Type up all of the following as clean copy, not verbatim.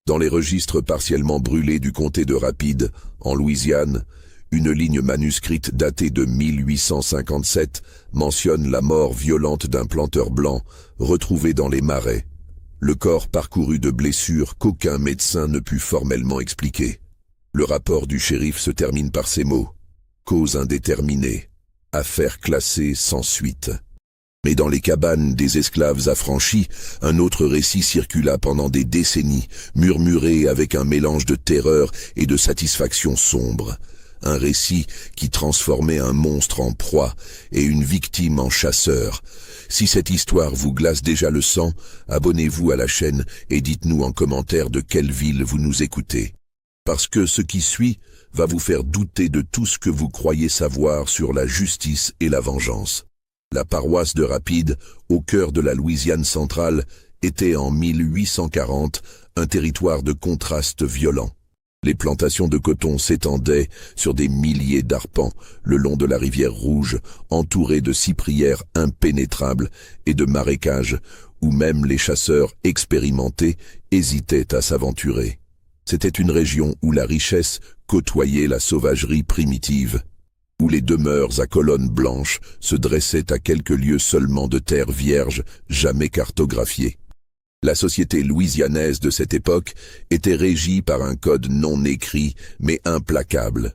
Dans les registres partiellement brûlés du comté de Rapide, en Louisiane, une ligne manuscrite datée de 1857 mentionne la mort violente d'un planteur blanc retrouvé dans les marais. Le corps parcouru de blessures qu'aucun médecin ne put formellement expliquer. Le rapport du shérif se termine par ces mots. Cause indéterminée. Affaire classée sans suite. Mais dans les cabanes des esclaves affranchis, un autre récit circula pendant des décennies, murmuré avec un mélange de terreur et de satisfaction sombre. Un récit qui transformait un monstre en proie et une victime en chasseur. Si cette histoire vous glace déjà le sang, abonnez-vous à la chaîne et dites-nous en commentaire de quelle ville vous nous écoutez. Parce que ce qui suit va vous faire douter de tout ce que vous croyez savoir sur la justice et la vengeance. La paroisse de Rapide, au cœur de la Louisiane centrale, était en 1840 un territoire de contrastes violents. Les plantations de coton s'étendaient sur des milliers d'arpents le long de la rivière Rouge, entourées de cyprières impénétrables et de marécages où même les chasseurs expérimentés hésitaient à s'aventurer. C'était une région où la richesse côtoyait la sauvagerie primitive, où les demeures à colonnes blanches se dressaient à quelques lieues seulement de terre vierge jamais cartographiée. La société louisianaise de cette époque était régie par un code non écrit mais implacable.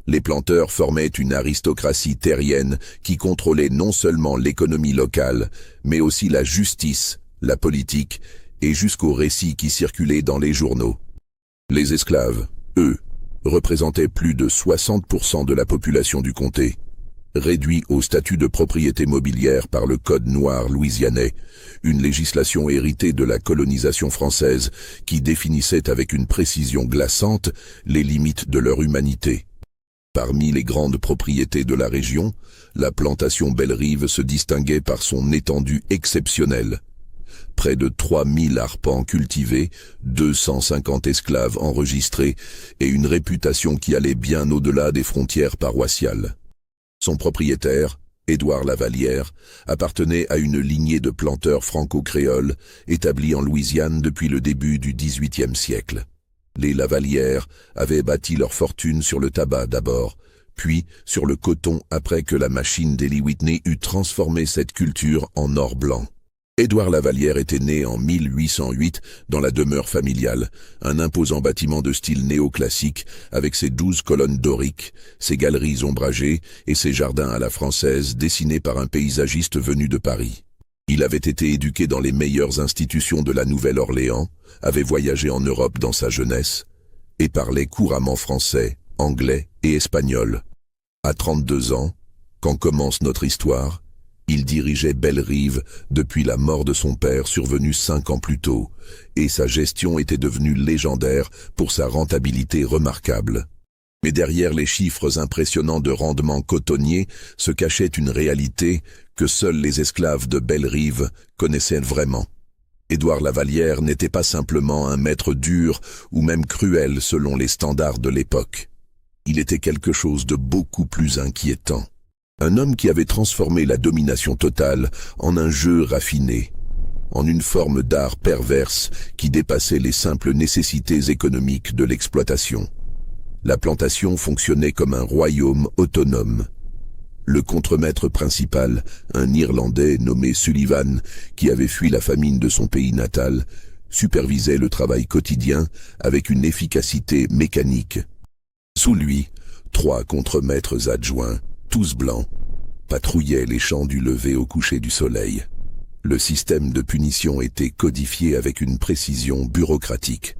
Les planteurs formaient une aristocratie terrienne qui contrôlait non seulement l'économie locale, mais aussi la justice, la politique et jusqu'aux récits qui circulaient dans les journaux. Les esclaves, eux, représentaient plus de 60% de la population du comté. Réduits au statut de propriété mobilière par le Code noir louisianais, une législation héritée de la colonisation française qui définissait avec une précision glaçante les limites de leur humanité. Parmi les grandes propriétés de la région, la plantation Belle-Rive se distinguait par son étendue exceptionnelle. Près de 3000 arpents cultivés, 250 esclaves enregistrés et une réputation qui allait bien au-delà des frontières paroissiales. Son propriétaire, Édouard Lavallière, appartenait à une lignée de planteurs franco-créoles établis en Louisiane depuis le début du XVIIIe siècle. Les Lavallières avaient bâti leur fortune sur le tabac d'abord, puis sur le coton après que la machine d'Eli Whitney eut transformé cette culture en or blanc. Édouard Lavallière était né en 1808 dans la demeure familiale, un imposant bâtiment de style néoclassique avec ses 12 colonnes doriques, ses galeries ombragées et ses jardins à la française dessinés par un paysagiste venu de Paris. Il avait été éduqué dans les meilleures institutions de la Nouvelle-Orléans, avait voyagé en Europe dans sa jeunesse et parlait couramment français, anglais et espagnol. À 32 ans, quand commence notre histoire, il dirigeait Belle-Rive depuis la mort de son père survenue 5 ans plus tôt, et sa gestion était devenue légendaire pour sa rentabilité remarquable. Mais derrière les chiffres impressionnants de rendement cotonnier se cachait une réalité que seuls les esclaves de Belle-Rive connaissaient vraiment. Édouard Lavallière n'était pas simplement un maître dur ou même cruel selon les standards de l'époque. Il était quelque chose de beaucoup plus inquiétant. Un homme qui avait transformé la domination totale en un jeu raffiné, en une forme d'art perverse qui dépassait les simples nécessités économiques de l'exploitation. La plantation fonctionnait comme un royaume autonome. Le contremaître principal, un Irlandais nommé Sullivan, qui avait fui la famine de son pays natal, supervisait le travail quotidien avec une efficacité mécanique. Sous lui, 3 contremaîtres adjoints, tous blancs, patrouillaient les champs du lever au coucher du soleil. Le système de punition était codifié avec une précision bureaucratique.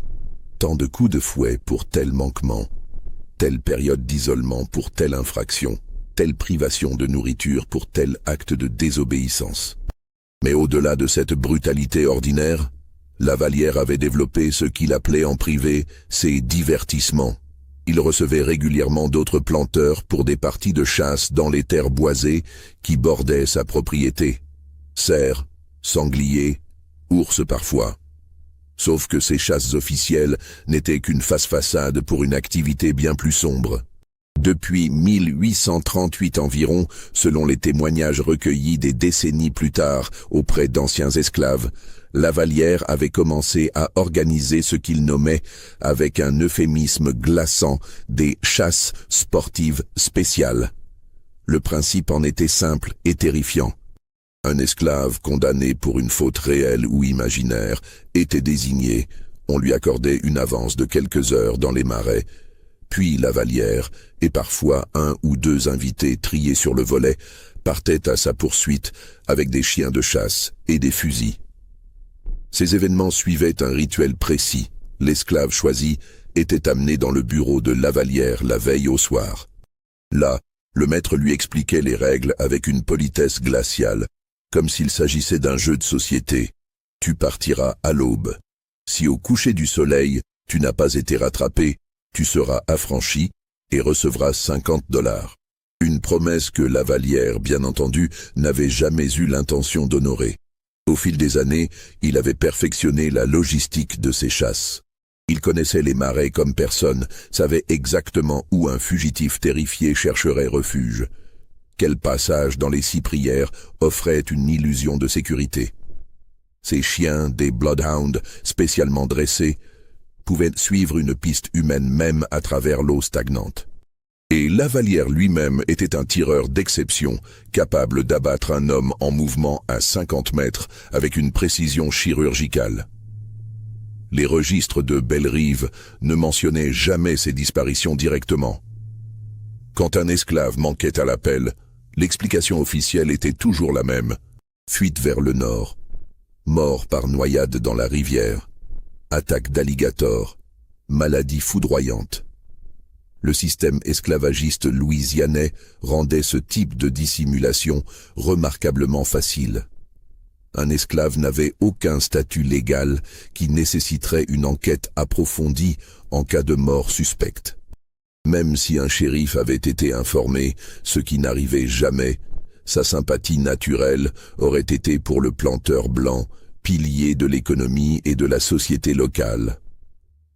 Tant de coups de fouet pour tel manquement, telle période d'isolement pour telle infraction, telle privation de nourriture pour tel acte de désobéissance. Mais au-delà de cette brutalité ordinaire, Lavallière avait développé ce qu'il appelait en privé ses divertissements. Il recevait régulièrement d'autres planteurs pour des parties de chasse dans les terres boisées qui bordaient sa propriété. Cerfs, sangliers, ours parfois. Sauf que ces chasses officielles n'étaient qu'une face-façade pour une activité bien plus sombre. Depuis 1838 environ, selon les témoignages recueillis des décennies plus tard auprès d'anciens esclaves, Lavallière avait commencé à organiser ce qu'il nommait, avec un euphémisme glaçant, des chasses sportives spéciales. Le principe en était simple et terrifiant. Un esclave condamné pour une faute réelle ou imaginaire était désigné, on lui accordait une avance de quelques heures dans les marais, puis Lavallière, et parfois un ou deux invités triés sur le volet, partaient à sa poursuite avec des chiens de chasse et des fusils. Ces événements suivaient un rituel précis. L'esclave choisi était amené dans le bureau de Lavallière la veille au soir. Là, le maître lui expliquait les règles avec une politesse glaciale, comme s'il s'agissait d'un jeu de société. Tu partiras à l'aube. Si au coucher du soleil, tu n'as pas été rattrapé, tu seras affranchi et recevras $50. Une promesse que Lavallière, bien entendu, n'avait jamais eu l'intention d'honorer. Au fil des années, il avait perfectionné la logistique de ses chasses. Il connaissait les marais comme personne, savait exactement où un fugitif terrifié chercherait refuge. Quel passage dans les cyprières offrait une illusion de sécurité. Ces chiens, des bloodhounds spécialement dressés, pouvaient suivre une piste humaine même à travers l'eau stagnante. Et Lavallière lui-même était un tireur d'exception, capable d'abattre un homme en mouvement à 50 mètres avec une précision chirurgicale. Les registres de Bellerive ne mentionnaient jamais ces disparitions directement. Quand un esclave manquait à l'appel, l'explication officielle était toujours la même. Fuite vers le nord. Mort par noyade dans la rivière. Attaque d'alligator. Maladie foudroyante. Le système esclavagiste louisianais rendait ce type de dissimulation remarquablement facile. Un esclave n'avait aucun statut légal qui nécessiterait une enquête approfondie en cas de mort suspecte. Même si un shérif avait été informé, ce qui n'arrivait jamais, sa sympathie naturelle aurait été pour le planteur blanc, pilier de l'économie et de la société locale.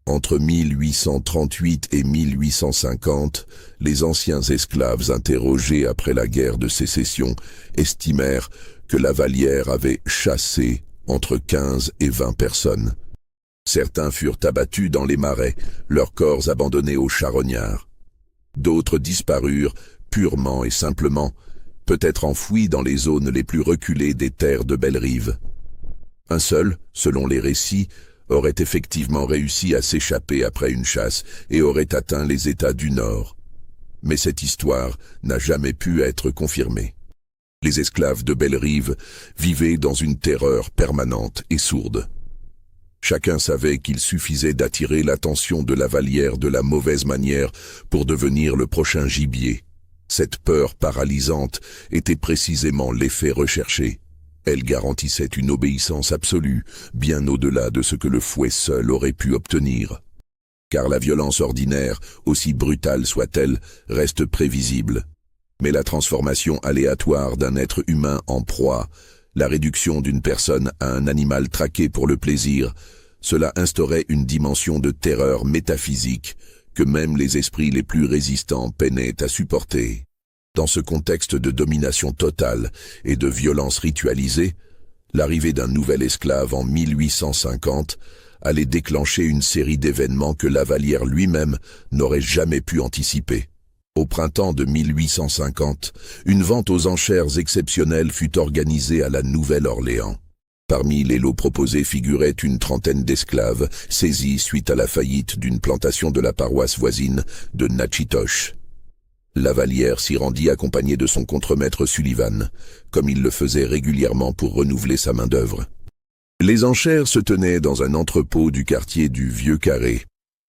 Entre 1838 et 1850, les anciens esclaves interrogés après la guerre de sécession estimèrent que Lavallière avait chassé entre 15 et 20 personnes. Certains furent abattus dans les marais, leurs corps abandonnés aux charognards. D'autres disparurent purement et simplement, peut-être enfouis dans les zones les plus reculées des terres de Bellerive. Un seul, selon les récits, aurait effectivement réussi à s'échapper après une chasse et aurait atteint les États du Nord. Mais cette histoire n'a jamais pu être confirmée. Les esclaves de Bellerive vivaient dans une terreur permanente et sourde. Chacun savait qu'il suffisait d'attirer l'attention de Lavallière de la mauvaise manière pour devenir le prochain gibier. Cette peur paralysante était précisément l'effet recherché. Elle garantissait une obéissance absolue, bien au-delà de ce que le fouet seul aurait pu obtenir. Car la violence ordinaire, aussi brutale soit-elle, reste prévisible. Mais la transformation aléatoire d'un être humain en proie, la réduction d'une personne à un animal traqué pour le plaisir, cela instaurait une dimension de terreur métaphysique que même les esprits les plus résistants peinaient à supporter. Dans ce contexte de domination totale et de violence ritualisée, l'arrivée d'un nouvel esclave en 1850 allait déclencher une série d'événements que Lavallière lui-même n'aurait jamais pu anticiper. Au printemps de 1850, une vente aux enchères exceptionnelle fut organisée à la Nouvelle-Orléans. Parmi les lots proposés figurait une trentaine d'esclaves saisis suite à la faillite d'une plantation de la paroisse voisine de Natchitoches. Lavallière s'y rendit accompagné de son contremaître Sullivan, comme il le faisait régulièrement pour renouveler sa main-d'œuvre. Les enchères se tenaient dans un entrepôt du quartier du Vieux Carré,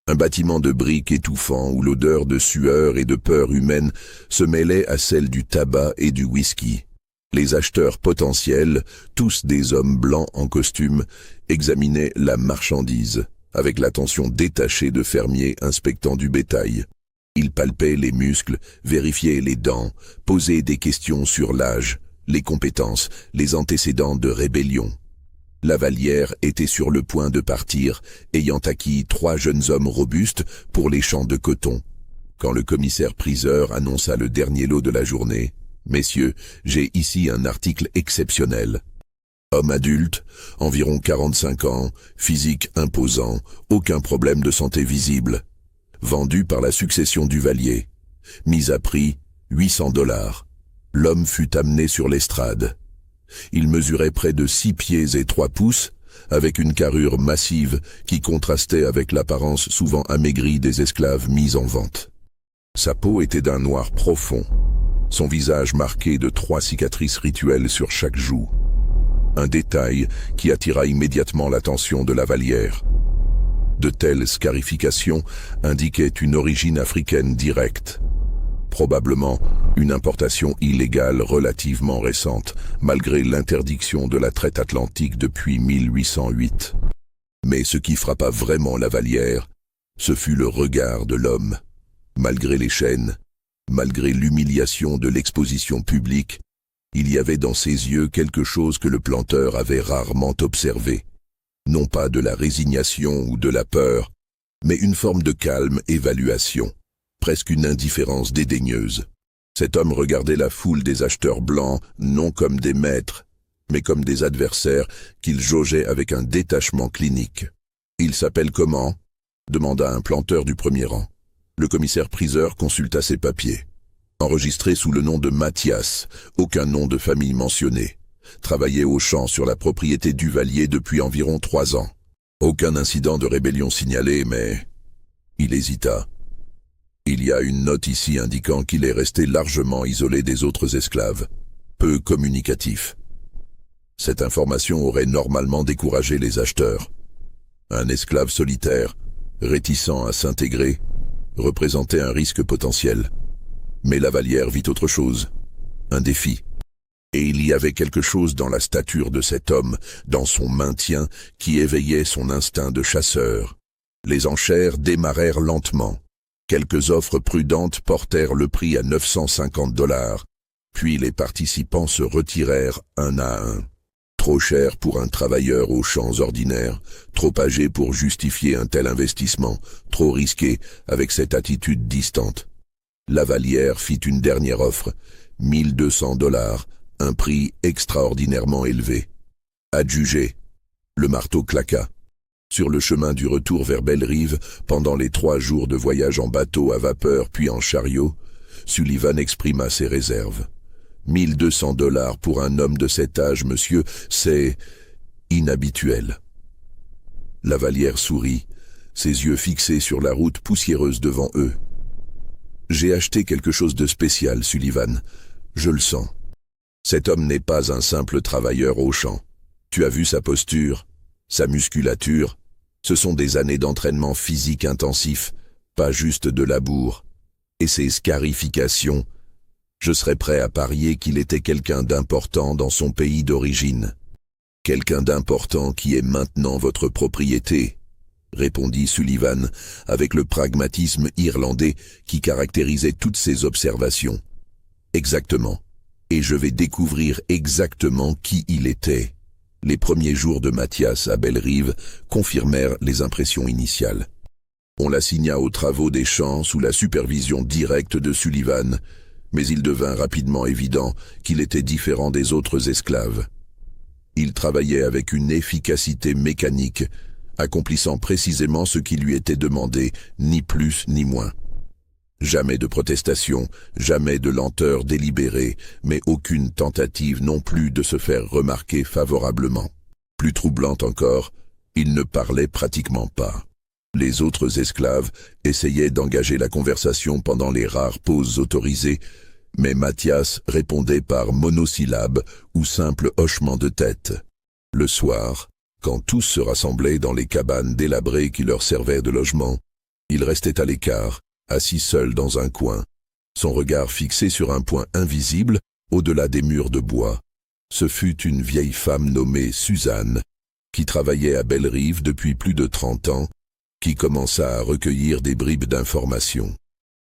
un bâtiment de briques étouffant où l'odeur de sueur et de peur humaine se mêlait à celle du tabac et du whisky. Les acheteurs potentiels, tous des hommes blancs en costume, examinaient la marchandise, avec l'attention détachée de fermiers inspectant du bétail. Ils palpaient les muscles, vérifiaient les dents, posaient des questions sur l'âge, les compétences, les antécédents de rébellion. Lavallière était sur le point de partir, ayant acquis 3 jeunes hommes robustes pour les champs de coton. Quand le commissaire-priseur annonça le dernier lot de la journée, « Messieurs, j'ai ici un article exceptionnel. Homme adulte, environ 45 ans, physique imposant, aucun problème de santé visible. Vendu par la succession Duvalier. Mise à prix, 800 $. L'homme fut amené sur l'estrade. Il mesurait près de 6 pieds et 3 pouces, avec une carrure massive qui contrastait avec l'apparence souvent amaigrie des esclaves mis en vente. Sa peau était d'un noir profond, son visage marqué de 3 cicatrices rituelles sur chaque joue. Un détail qui attira immédiatement l'attention de Lavallière. De telles scarifications indiquaient une origine africaine directe. Probablement une importation illégale relativement récente, malgré l'interdiction de la traite atlantique depuis 1808. Mais ce qui frappa vraiment Lavallière, ce fut le regard de l'homme. Malgré les chaînes, malgré l'humiliation de l'exposition publique, il y avait dans ses yeux quelque chose que le planteur avait rarement observé. Non pas de la résignation ou de la peur, mais une forme de calme évaluation, presque une indifférence dédaigneuse. Cet homme regardait la foule des acheteurs blancs non comme des maîtres, mais comme des adversaires qu'il jaugeait avec un détachement clinique. « Il s'appelle comment ?» demanda un planteur du premier rang. Le commissaire-priseur consulta ses papiers. Enregistré sous le nom de Mathias, aucun nom de famille mentionné. Travaillait au champ sur la propriété Duvalier depuis environ 3 ans. Aucun incident de rébellion signalé, mais... Il hésita. Il y a une note ici indiquant qu'il est resté largement isolé des autres esclaves, peu communicatif. Cette information aurait normalement découragé les acheteurs. Un esclave solitaire, réticent à s'intégrer, représentait un risque potentiel. Mais Lavallière vit autre chose, un défi. Et il y avait quelque chose dans la stature de cet homme, dans son maintien, qui éveillait son instinct de chasseur. Les enchères démarrèrent lentement. Quelques offres prudentes portèrent le prix à 950 $, puis les participants se retirèrent un à un. Trop cher pour un travailleur aux champs ordinaires, trop âgé pour justifier un tel investissement, trop risqué avec cette attitude distante. Lavallière fit une dernière offre, 1200 $, un prix extraordinairement élevé. Adjugé. Le marteau claqua. Sur le chemin du retour vers Bellerive, pendant les 3 jours de voyage en bateau à vapeur puis en chariot, Sullivan exprima ses réserves. 1200 $ pour un homme de cet âge, monsieur, c'est inhabituel. Lavallière sourit, ses yeux fixés sur la route poussiéreuse devant eux. J'ai acheté quelque chose de spécial, Sullivan. Je le sens. Cet homme n'est pas un simple travailleur au champ. Tu as vu sa posture, sa musculature. Ce sont des années d'entraînement physique intensif, pas juste de labour. Et ses scarifications, je serais prêt à parier qu'il était quelqu'un d'important dans son pays d'origine. Quelqu'un d'important qui est maintenant votre propriété, répondit Sullivan avec le pragmatisme irlandais qui caractérisait toutes ses observations. Exactement. Et je vais découvrir exactement qui il était. Les premiers jours de Mathias à Bellerive confirmèrent les impressions initiales. On l'assigna aux travaux des champs sous la supervision directe de Sullivan, mais il devint rapidement évident qu'il était différent des autres esclaves. Il travaillait avec une efficacité mécanique, accomplissant précisément ce qui lui était demandé, ni plus ni moins. Jamais de protestation, jamais de lenteur délibérée, mais aucune tentative non plus de se faire remarquer favorablement. Plus troublant encore, il ne parlait pratiquement pas. Les autres esclaves essayaient d'engager la conversation pendant les rares pauses autorisées, mais Mathias répondait par monosyllabes ou simple hochement de tête. Le soir, quand tous se rassemblaient dans les cabanes délabrées qui leur servaient de logement, il restait à l'écart, assis seul dans un coin, son regard fixé sur un point invisible au-delà des murs de bois. Ce fut une vieille femme nommée Suzanne, qui travaillait à Bellerive depuis plus de 30 ans, qui commença à recueillir des bribes d'informations.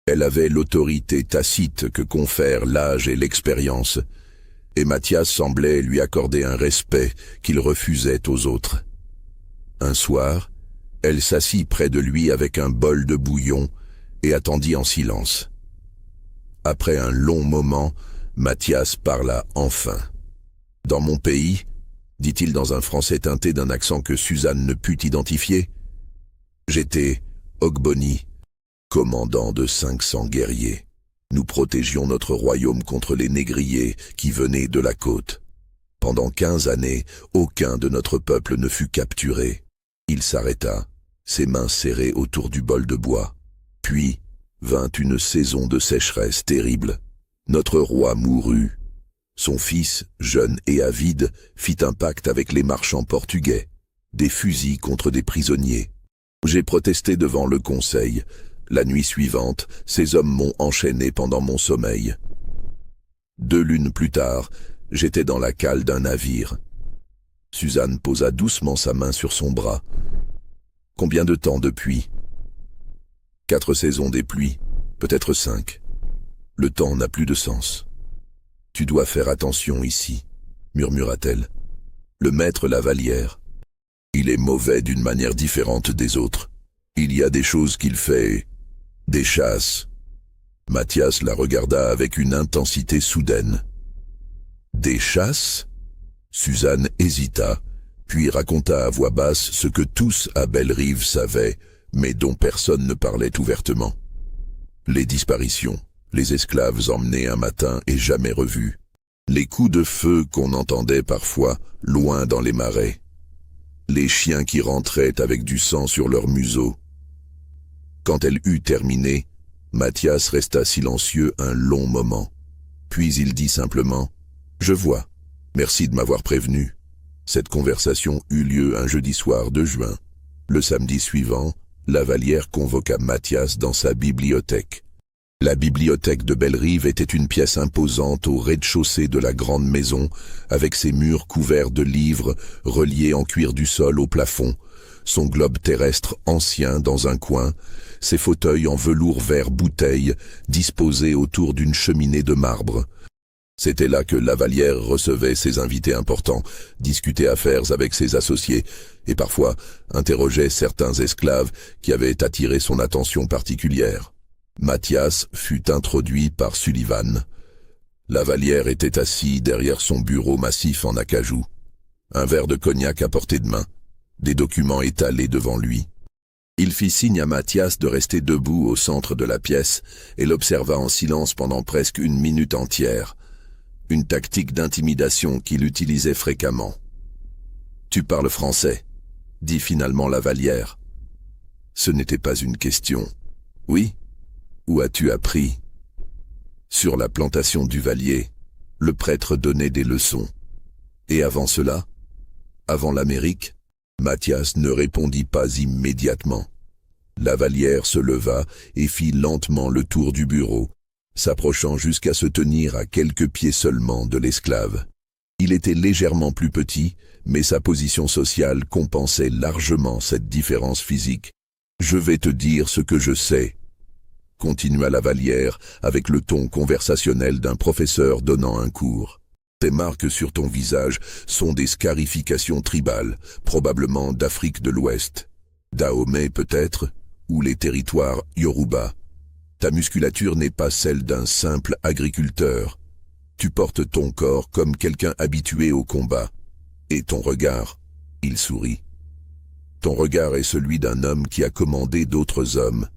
Elle avait l'autorité tacite que confèrent l'âge et l'expérience, et Mathias semblait lui accorder un respect qu'il refusait aux autres. Un soir, elle s'assit près de lui avec un bol de bouillon, et attendit en silence. Après un long moment, Mathias parla enfin. « Dans mon pays, dit-il dans un français teinté d'un accent que Suzanne ne put identifier, j'étais Ogboni, commandant de 500 guerriers. Nous protégions notre royaume contre les négriers qui venaient de la côte. Pendant 15 années, aucun de notre peuple ne fut capturé. » Il s'arrêta, ses mains serrées autour du bol de bois. Puis vint une saison de sécheresse terrible. Notre roi mourut. Son fils, jeune et avide, fit un pacte avec les marchands portugais, des fusils contre des prisonniers. J'ai protesté devant le conseil. La nuit suivante, ces hommes m'ont enchaîné pendant mon sommeil. 2 lunes plus tard, j'étais dans la cale d'un navire. Suzanne posa doucement sa main sur son bras. « Combien de temps depuis ?» 4 saisons des pluies, peut-être 5. Le temps n'a plus de sens. « Tu dois faire attention ici, » murmura-t-elle. « Le maître Lavallière, il est mauvais d'une manière différente des autres. Il y a des choses qu'il fait, des chasses. » Mathias la regarda avec une intensité soudaine. « Des chasses ?» Suzanne hésita, puis raconta à voix basse ce que tous à Bellerive savaient, mais dont personne ne parlait ouvertement. Les disparitions, les esclaves emmenés un matin et jamais revus, les coups de feu qu'on entendait parfois loin dans les marais, les chiens qui rentraient avec du sang sur leur museau. Quand elle eut terminé, Mathias resta silencieux un long moment. Puis il dit simplement « Je vois, merci de m'avoir prévenu. » Cette conversation eut lieu un jeudi soir de juin. Le samedi suivant, Lavallière convoqua Mathias dans sa bibliothèque. La bibliothèque de Bellerive était une pièce imposante au rez-de-chaussée de la grande maison, avec ses murs couverts de livres reliés en cuir du sol au plafond, son globe terrestre ancien dans un coin, ses fauteuils en velours vert bouteille disposés autour d'une cheminée de marbre. C'était là que Lavallière recevait ses invités importants, discutait affaires avec ses associés et parfois interrogeait certains esclaves qui avaient attiré son attention particulière. Mathias fut introduit par Sullivan. Lavallière était assis derrière son bureau massif en acajou, un verre de cognac à portée de main, des documents étalés devant lui. Il fit signe à Mathias de rester debout au centre de la pièce et l'observa en silence pendant presque 1 minute entière. Une tactique d'intimidation qu'il utilisait fréquemment. « Tu parles français ?» dit finalement Lavallière. Ce n'était pas une question. « Oui. Où as-tu appris ?» Sur la plantation du Vallier, le prêtre donnait des leçons. Et avant cela, avant l'Amérique, Mathias ne répondit pas immédiatement. Lavallière se leva et fit lentement le tour du bureau, s'approchant jusqu'à se tenir à quelques pieds seulement de l'esclave. Il était légèrement plus petit, mais sa position sociale compensait largement cette différence physique. « Je vais te dire ce que je sais », continua Lavallière avec le ton conversationnel d'un professeur donnant un cours. « Tes marques sur ton visage sont des scarifications tribales, probablement d'Afrique de l'Ouest. Dahomey peut-être, ou les territoires Yoruba. Ta musculature n'est pas celle d'un simple agriculteur. Tu portes ton corps comme quelqu'un habitué au combat. Et ton regard, il sourit. Ton regard est celui d'un homme qui a commandé d'autres hommes. »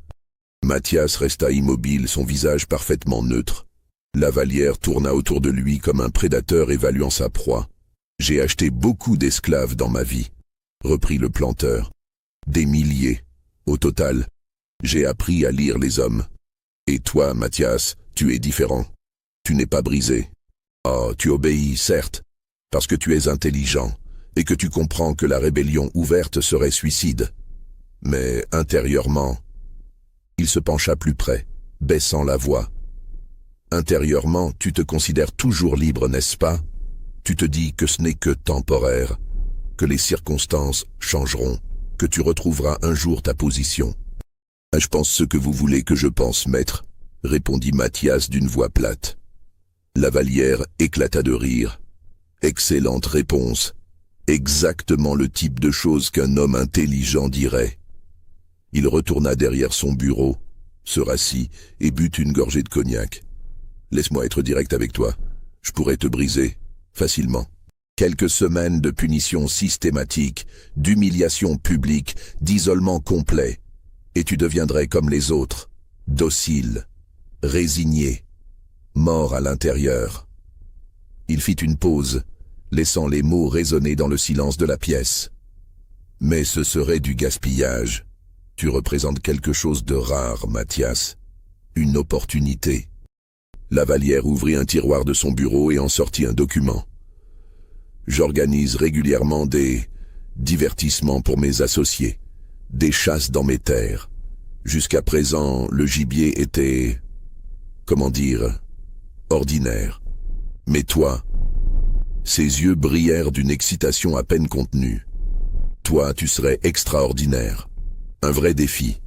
Mathias resta immobile, son visage parfaitement neutre. Lavallière tourna autour de lui comme un prédateur évaluant sa proie. « J'ai acheté beaucoup d'esclaves dans ma vie, » reprit le planteur. « Des milliers. Au total, j'ai appris à lire les hommes. Et toi, Mathias, tu es différent. Tu n'es pas brisé. Oh, tu obéis, certes, parce que tu es intelligent et que tu comprends que la rébellion ouverte serait suicide. Mais intérieurement, » il se pencha plus près, baissant la voix. « Intérieurement, tu te considères toujours libre, n'est-ce pas? Tu te dis que ce n'est que temporaire, que les circonstances changeront, que tu retrouveras un jour ta position. »« Je pense ce que vous voulez que je pense, maître, » répondit Mathias d'une voix plate. Lavallière éclata de rire. « Excellente réponse. Exactement le type de choses qu'un homme intelligent dirait. » Il retourna derrière son bureau, se rassit et but une gorgée de cognac. Laisse-moi être direct avec toi. Je pourrais te briser, facilement. Quelques semaines de punition systématique, d'humiliation publique, d'isolement complet, et tu deviendrais comme les autres, docile, résigné, mort à l'intérieur. Il fit une pause, laissant les mots résonner dans le silence de la pièce. Mais ce serait du gaspillage. Tu représentes quelque chose de rare, Mathias. Une opportunité. Lavallière ouvrit un tiroir de son bureau et en sortit un document. J'organise régulièrement des divertissements pour mes associés, des chasses dans mes terres. Jusqu'à présent, le gibier était, comment dire, ordinaire. Mais toi, ses yeux brillèrent d'une excitation à peine contenue. Toi, tu serais extraordinaire. Un vrai défi.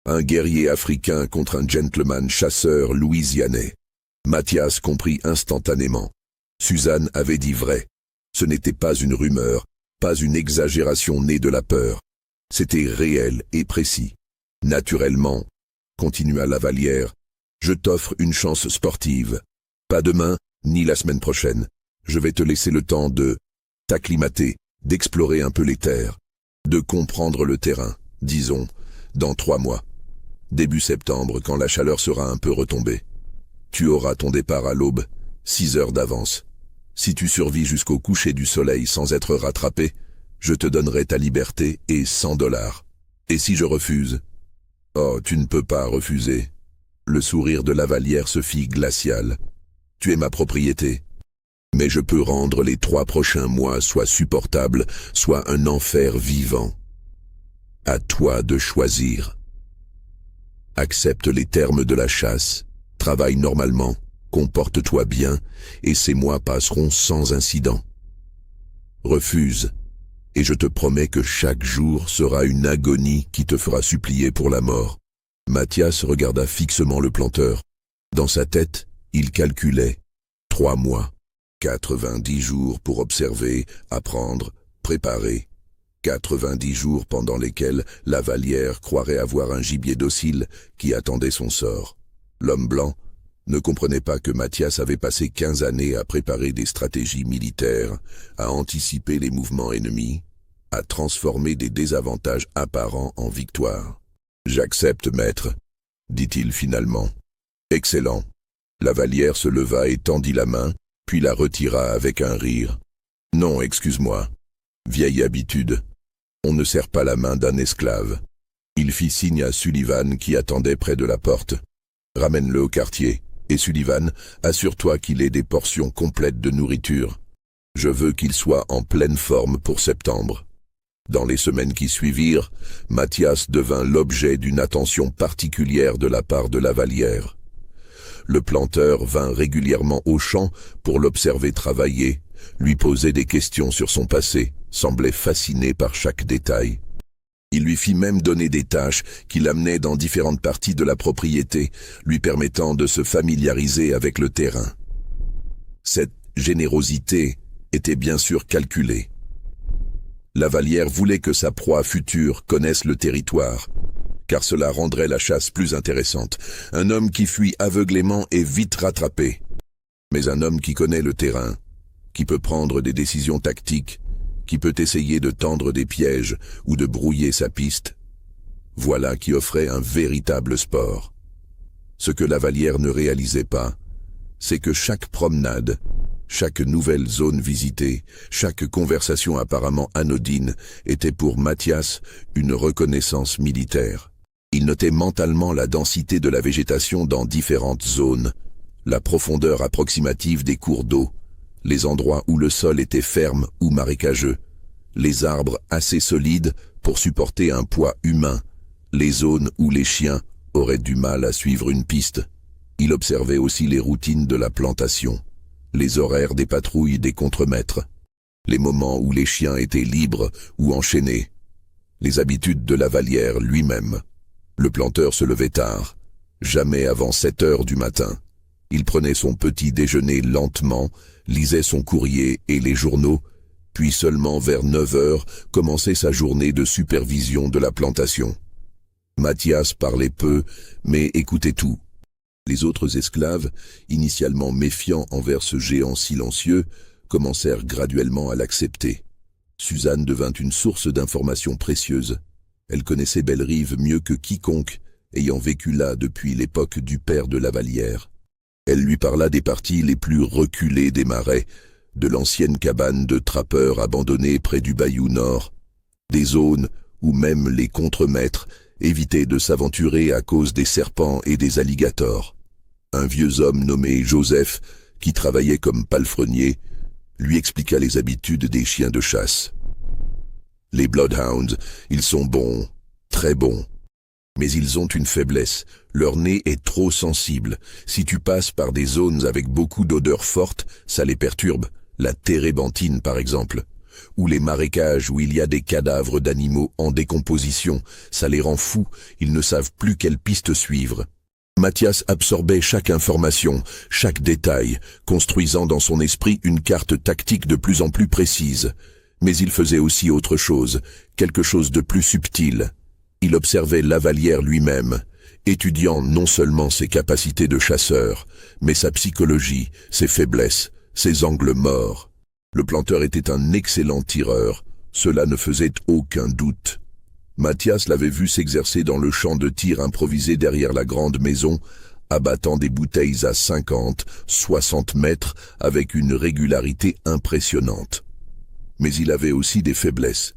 Un guerrier africain contre un gentleman chasseur louisianais. Mathias comprit instantanément. Suzanne avait dit vrai. Ce n'était pas une rumeur, pas une exagération née de la peur. C'était réel et précis. Naturellement, continua Lavallière, je t'offre une chance sportive. Pas demain, ni la semaine prochaine. Je vais te laisser le temps de t'acclimater, d'explorer un peu les terres, de comprendre le terrain, disons, dans 3 mois. Début septembre, quand la chaleur sera un peu retombée. Tu auras ton départ à l'aube, 6 heures d'avance. Si tu survis jusqu'au coucher du soleil sans être rattrapé, je te donnerai ta liberté et $100. Et si je refuse? Oh, tu ne peux pas refuser. Le sourire de Lavallière se fit glacial. Tu es ma propriété. Mais je peux rendre les 3 prochains mois soit supportables, soit un enfer vivant. À toi de choisir. Accepte les termes de la chasse, travaille normalement, comporte-toi bien, et ces mois passeront sans incident. Refuse, et je te promets que chaque jour sera une agonie qui te fera supplier pour la mort. Mathias regarda fixement le planteur. Dans sa tête, il calculait 3 mois, 90 jours pour observer, apprendre, préparer. 90 jours pendant lesquels Lavallière croirait avoir un gibier docile qui attendait son sort. L'homme blanc ne comprenait pas que Mathias avait passé 15 années à préparer des stratégies militaires, à anticiper les mouvements ennemis, à transformer des désavantages apparents en victoires. « J'accepte, maître, » dit-il finalement. « Excellent. » Lavallière se leva et tendit la main, puis la retira avec un rire. « Non, excuse-moi. Vieille habitude. On ne serre pas la main d'un esclave. » Il fit signe à Sullivan qui attendait près de la porte. « Ramène-le au quartier. Et Sullivan, assure-toi qu'il ait des portions complètes de nourriture. Je veux qu'il soit en pleine forme pour septembre. » Dans les semaines qui suivirent, Mathias devint l'objet d'une attention particulière de la part de Lavallière. Le planteur vint régulièrement au champ pour l'observer travailler, lui posait des questions sur son passé, semblait fasciné par chaque détail. Il lui fit même donner des tâches qui l'amenaient dans différentes parties de la propriété, lui permettant de se familiariser avec le terrain. Cette générosité était bien sûr calculée. Lavallière voulait que sa proie future connaisse le territoire, car cela rendrait la chasse plus intéressante. Un homme qui fuit aveuglément est vite rattrapé. Mais un homme qui connaît le terrain, qui peut prendre des décisions tactiques, qui peut essayer de tendre des pièges ou de brouiller sa piste, voilà qui offrait un véritable sport. Ce que Lavallière ne réalisait pas, c'est que chaque promenade, chaque nouvelle zone visitée, chaque conversation apparemment anodine était pour Mathias une reconnaissance militaire. Il notait mentalement la densité de la végétation dans différentes zones, la profondeur approximative des cours d'eau, les endroits où le sol était ferme ou marécageux, les arbres assez solides pour supporter un poids humain, les zones où les chiens auraient du mal à suivre une piste. Il observait aussi les routines de la plantation, les horaires des patrouilles des contremaîtres, les moments où les chiens étaient libres ou enchaînés, les habitudes de Lavallière lui-même. Le planteur se levait tard, jamais avant 7 heures du matin. Il prenait son petit déjeuner lentement, lisait son courrier et les journaux, puis seulement vers 9 heures commençait sa journée de supervision de la plantation. Mathias parlait peu, mais écoutait tout. Les autres esclaves, initialement méfiants envers ce géant silencieux, commencèrent graduellement à l'accepter. Suzanne devint une source d'informations précieuses. Elle connaissait Bellerive mieux que quiconque, ayant vécu là depuis l'époque du père de Lavallière. Elle lui parla des parties les plus reculées des marais, de l'ancienne cabane de trappeurs abandonnée près du bayou nord, des zones où même les contremaîtres évitaient de s'aventurer à cause des serpents et des alligators. Un vieux homme nommé Joseph, qui travaillait comme palefrenier, lui expliqua les habitudes des chiens de chasse. Les Bloodhounds, ils sont bons, très bons. Mais ils ont une faiblesse, leur nez est trop sensible. Si tu passes par des zones avec beaucoup d'odeurs fortes, ça les perturbe, la térébenthine par exemple. Ou les marécages où il y a des cadavres d'animaux en décomposition, ça les rend fous, ils ne savent plus quelle piste suivre. Mathias absorbait chaque information, chaque détail, construisant dans son esprit une carte tactique de plus en plus précise. Mais il faisait aussi autre chose, quelque chose de plus subtil. Il observait Lavallière lui-même, étudiant non seulement ses capacités de chasseur, mais sa psychologie, ses faiblesses, ses angles morts. Le planteur était un excellent tireur, cela ne faisait aucun doute. Mathias l'avait vu s'exercer dans le champ de tir improvisé derrière la grande maison, abattant des bouteilles à 50, 60 mètres avec une régularité impressionnante. Mais il avait aussi des faiblesses.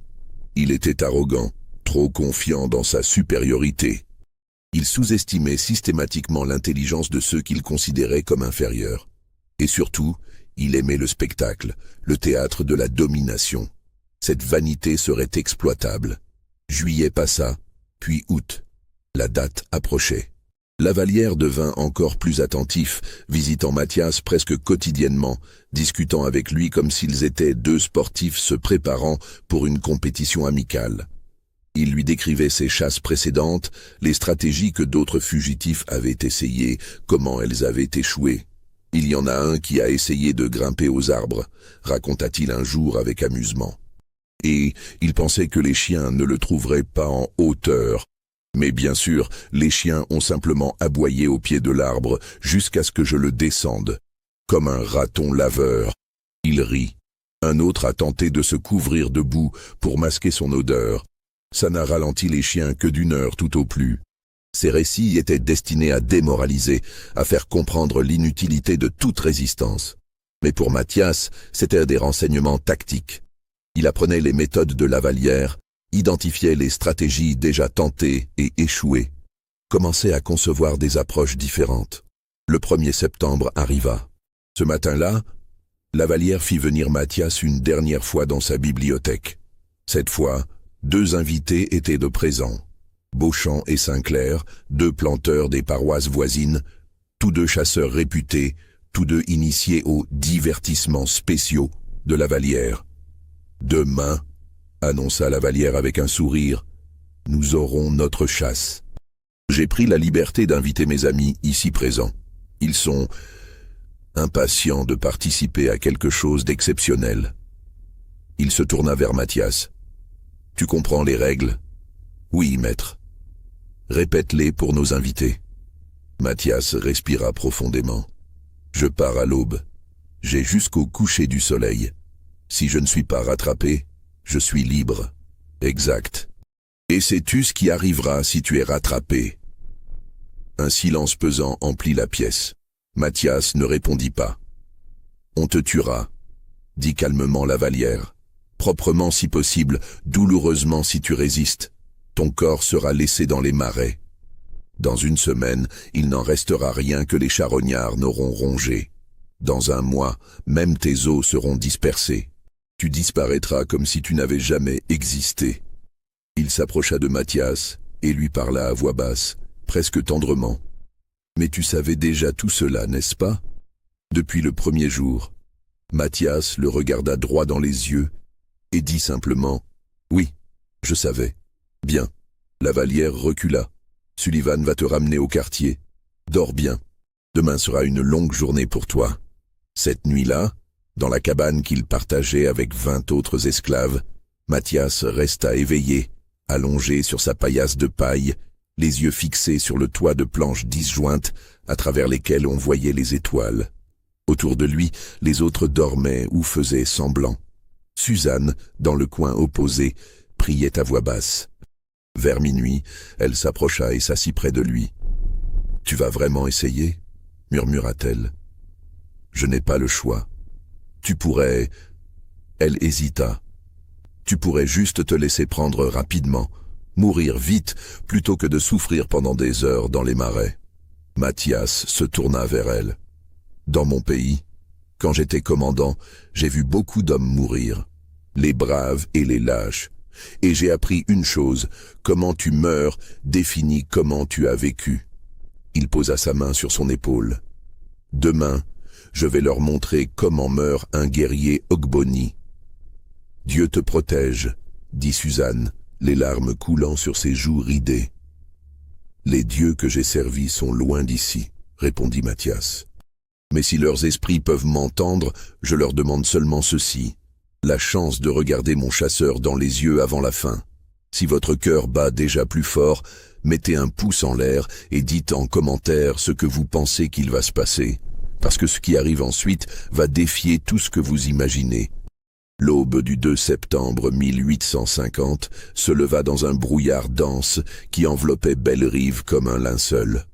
Il était arrogant, trop confiant dans sa supériorité. Il sous-estimait systématiquement l'intelligence de ceux qu'il considérait comme inférieurs. Et surtout, il aimait le spectacle, le théâtre de la domination. Cette vanité serait exploitable. Juillet passa, puis août. La date approchait. Lavallière devint encore plus attentif, visitant Mathias presque quotidiennement, discutant avec lui comme s'ils étaient deux sportifs se préparant pour une compétition amicale. Il lui décrivait ses chasses précédentes, les stratégies que d'autres fugitifs avaient essayées, comment elles avaient échoué. Il y en a un qui a essayé de grimper aux arbres, raconta-t-il un jour avec amusement. Et il pensait que les chiens ne le trouveraient pas en hauteur. Mais bien sûr, les chiens ont simplement aboyé au pied de l'arbre jusqu'à ce que je le descende. Comme un raton laveur. Il rit. Un autre a tenté de se couvrir de boue pour masquer son odeur. Ça n'a ralenti les chiens que d'une heure tout au plus. Ces récits étaient destinés à démoraliser, à faire comprendre l'inutilité de toute résistance. Mais pour Mathias, c'étaient des renseignements tactiques. Il apprenait les méthodes de Lavallière, identifiait les stratégies déjà tentées et échouées, commençait à concevoir des approches différentes. Le 1er septembre arriva. Ce matin-là, Lavallière fit venir Mathias une dernière fois dans sa bibliothèque. Cette fois, 2 invités étaient de présent. Beauchamp et Sinclair, 2 planteurs des paroisses voisines, tous 2 chasseurs réputés, tous 2 initiés aux divertissements spéciaux de Lavallière. Demain, annonça Lavallière avec un sourire, nous aurons notre chasse. J'ai pris la liberté d'inviter mes amis ici présents. Ils sont impatients de participer à quelque chose d'exceptionnel. Il se tourna vers Mathias. Tu comprends les règles? Oui, maître. Répète-les pour nos invités. Mathias respira profondément. Je pars à l'aube. J'ai jusqu'au coucher du soleil. Si je ne suis pas rattrapé, je suis libre. Exact. Et sais-tu ce qui arrivera si tu es rattrapé? Un silence pesant emplit la pièce. Mathias ne répondit pas. On te tuera, dit calmement Lavallière. Proprement si possible, douloureusement si tu résistes. Ton corps sera laissé dans les marais. Dans 1 semaine, il n'en restera rien que les charognards n'auront rongé. Dans 1 mois, même tes os seront dispersés. Tu disparaîtras comme si tu n'avais jamais existé. Il s'approcha de Mathias et lui parla à voix basse, presque tendrement. Mais tu savais déjà tout cela, n'est-ce pas? Depuis le 1er jour. Mathias le regarda droit dans les yeux et dit simplement « Oui, je savais. » Bien. Lavallière recula. Sullivan va te ramener au quartier. Dors bien. Demain sera une longue journée pour toi. Cette nuit-là, dans la cabane qu'il partageait avec 20 autres esclaves, Mathias resta éveillé, allongé sur sa paillasse de paille, les yeux fixés sur le toit de planches disjointes à travers lesquelles on voyait les étoiles. Autour de lui, les autres dormaient ou faisaient semblant. Suzanne, dans le coin opposé, priait à voix basse. Vers minuit, elle s'approcha et s'assit près de lui. « Tu vas vraiment essayer ?» murmura-t-elle. « Je n'ai pas le choix. Tu pourrais... » Elle hésita. « Tu pourrais juste te laisser prendre rapidement, mourir vite, plutôt que de souffrir pendant des heures dans les marais. » Mathias se tourna vers elle. « Dans mon pays, quand j'étais commandant, j'ai vu beaucoup d'hommes mourir, les braves et les lâches, et j'ai appris une chose, comment tu meurs définit comment tu as vécu. » Il posa sa main sur son épaule. « Demain, je vais leur montrer comment meurt un guerrier Ogboni. »« Dieu te protège, » dit Suzanne, les larmes coulant sur ses joues ridées. « Les dieux que j'ai servis sont loin d'ici, » répondit Mathias. « Mais si leurs esprits peuvent m'entendre, je leur demande seulement ceci, la chance de regarder mon chasseur dans les yeux avant la fin. Si votre cœur bat déjà plus fort, mettez un pouce en l'air et dites en commentaire ce que vous pensez qu'il va se passer, parce que ce qui arrive ensuite va défier tout ce que vous imaginez. » L'aube du 2 septembre 1850 se leva dans un brouillard dense qui enveloppait Belle-Rive comme un linceul.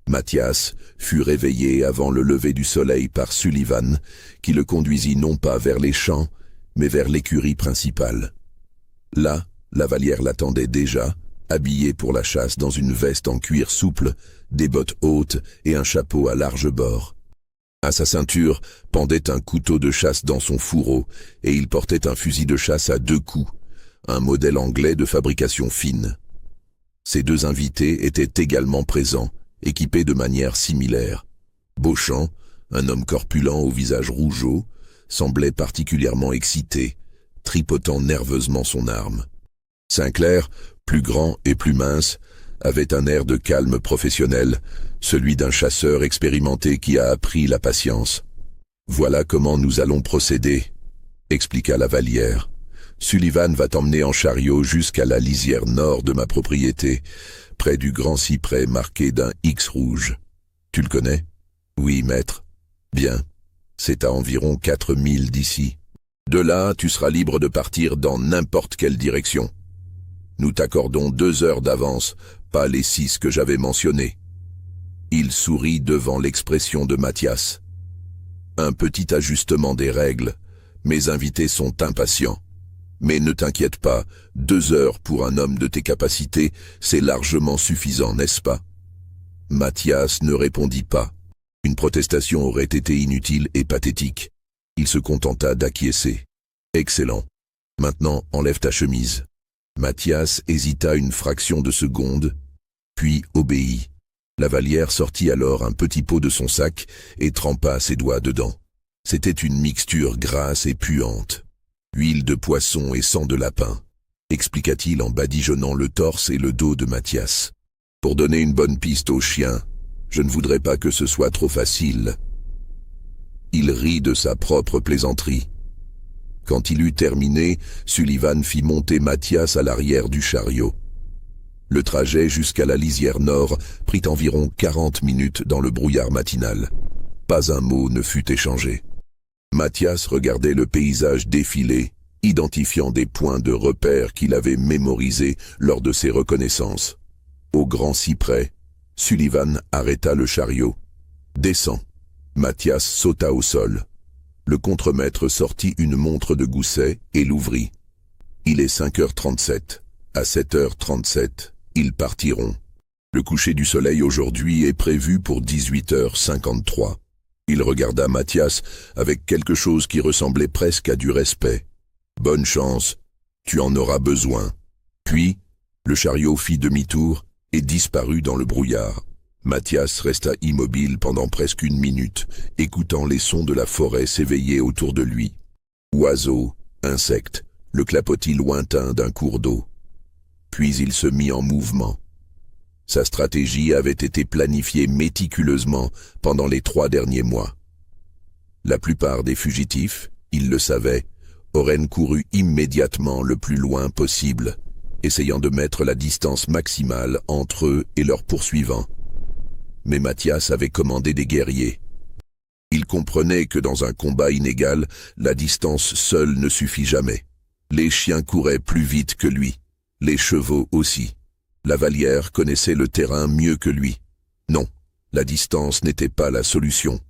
Mathias fut réveillé avant le lever du soleil par Sullivan, qui le conduisit non pas vers les champs, mais vers l'écurie principale. Là, la Vallière l'attendait déjà, habillée pour la chasse dans une veste en cuir souple, des bottes hautes et un chapeau à large bord. À sa ceinture pendait un couteau de chasse dans son fourreau, et il portait un fusil de chasse à 2 coups, un modèle anglais de fabrication fine. Ses 2 invités étaient également présents, équipés de manière similaire. Beauchamp, un homme corpulent au visage rougeau, semblait particulièrement excité, tripotant nerveusement son arme. Sinclair, plus grand et plus mince, avait un air de calme professionnel, celui d'un chasseur expérimenté qui a appris la patience. « Voilà comment nous allons procéder, » expliqua la Vallière. « Sullivan va t'emmener en chariot jusqu'à la lisière nord de ma propriété, près du grand cyprès marqué d'un X rouge. Tu le connais ? » ?»« Oui, maître. »« Bien. C'est à environ 4 milles d'ici. De là, tu seras libre de partir dans n'importe quelle direction. Nous t'accordons 2 heures d'avance, pas les 6 que j'avais mentionnées. » Il sourit devant l'expression de Mathias. « Un petit ajustement des règles. Mes invités sont impatients. Mais ne t'inquiète pas, 2 heures pour un homme de tes capacités, c'est largement suffisant, n'est-ce pas ?» Mathias ne répondit pas. Une protestation aurait été inutile et pathétique. Il se contenta d'acquiescer. « Excellent. Maintenant, enlève ta chemise. » Mathias hésita une fraction de seconde, puis obéit. La Vallière sortit alors un petit pot de son sac et trempa ses doigts dedans. C'était une mixture grasse et puante. « Huile de poisson et sang de lapin », expliqua-t-il en badigeonnant le torse et le dos de Mathias. « Pour donner une bonne piste au chien, je ne voudrais pas que ce soit trop facile. » Il rit de sa propre plaisanterie. Quand il eut terminé, Sullivan fit monter Mathias à l'arrière du chariot. Le trajet jusqu'à la lisière nord prit environ 40 minutes dans le brouillard matinal. Pas un mot ne fut échangé. Mathias regardait le paysage défiler, identifiant des points de repère qu'il avait mémorisés lors de ses reconnaissances. Au grand cyprès, Sullivan arrêta le chariot. « Descends !» Mathias sauta au sol. Le contremaître sortit une montre de gousset et l'ouvrit. « Il est 5h37. À 7h37, ils partiront. Le coucher du soleil aujourd'hui est prévu pour 18h53. » Il regarda Mathias avec quelque chose qui ressemblait presque à du respect. « Bonne chance, tu en auras besoin. » Puis, le chariot fit demi-tour et disparut dans le brouillard. Mathias resta immobile pendant presque 1 minute, écoutant les sons de la forêt s'éveiller autour de lui. Oiseaux, insectes, le clapotis lointain d'un cours d'eau. Puis il se mit en mouvement. Sa stratégie avait été planifiée méticuleusement pendant les 3 derniers mois. La plupart des fugitifs, il le savait, auraient couru immédiatement le plus loin possible, essayant de mettre la distance maximale entre eux et leurs poursuivants. Mais Mathias avait commandé des guerriers. Il comprenait que dans un combat inégal, la distance seule ne suffit jamais. Les chiens couraient plus vite que lui, les chevaux aussi. La Vallière connaissait le terrain mieux que lui. Non, la distance n'était pas la solution.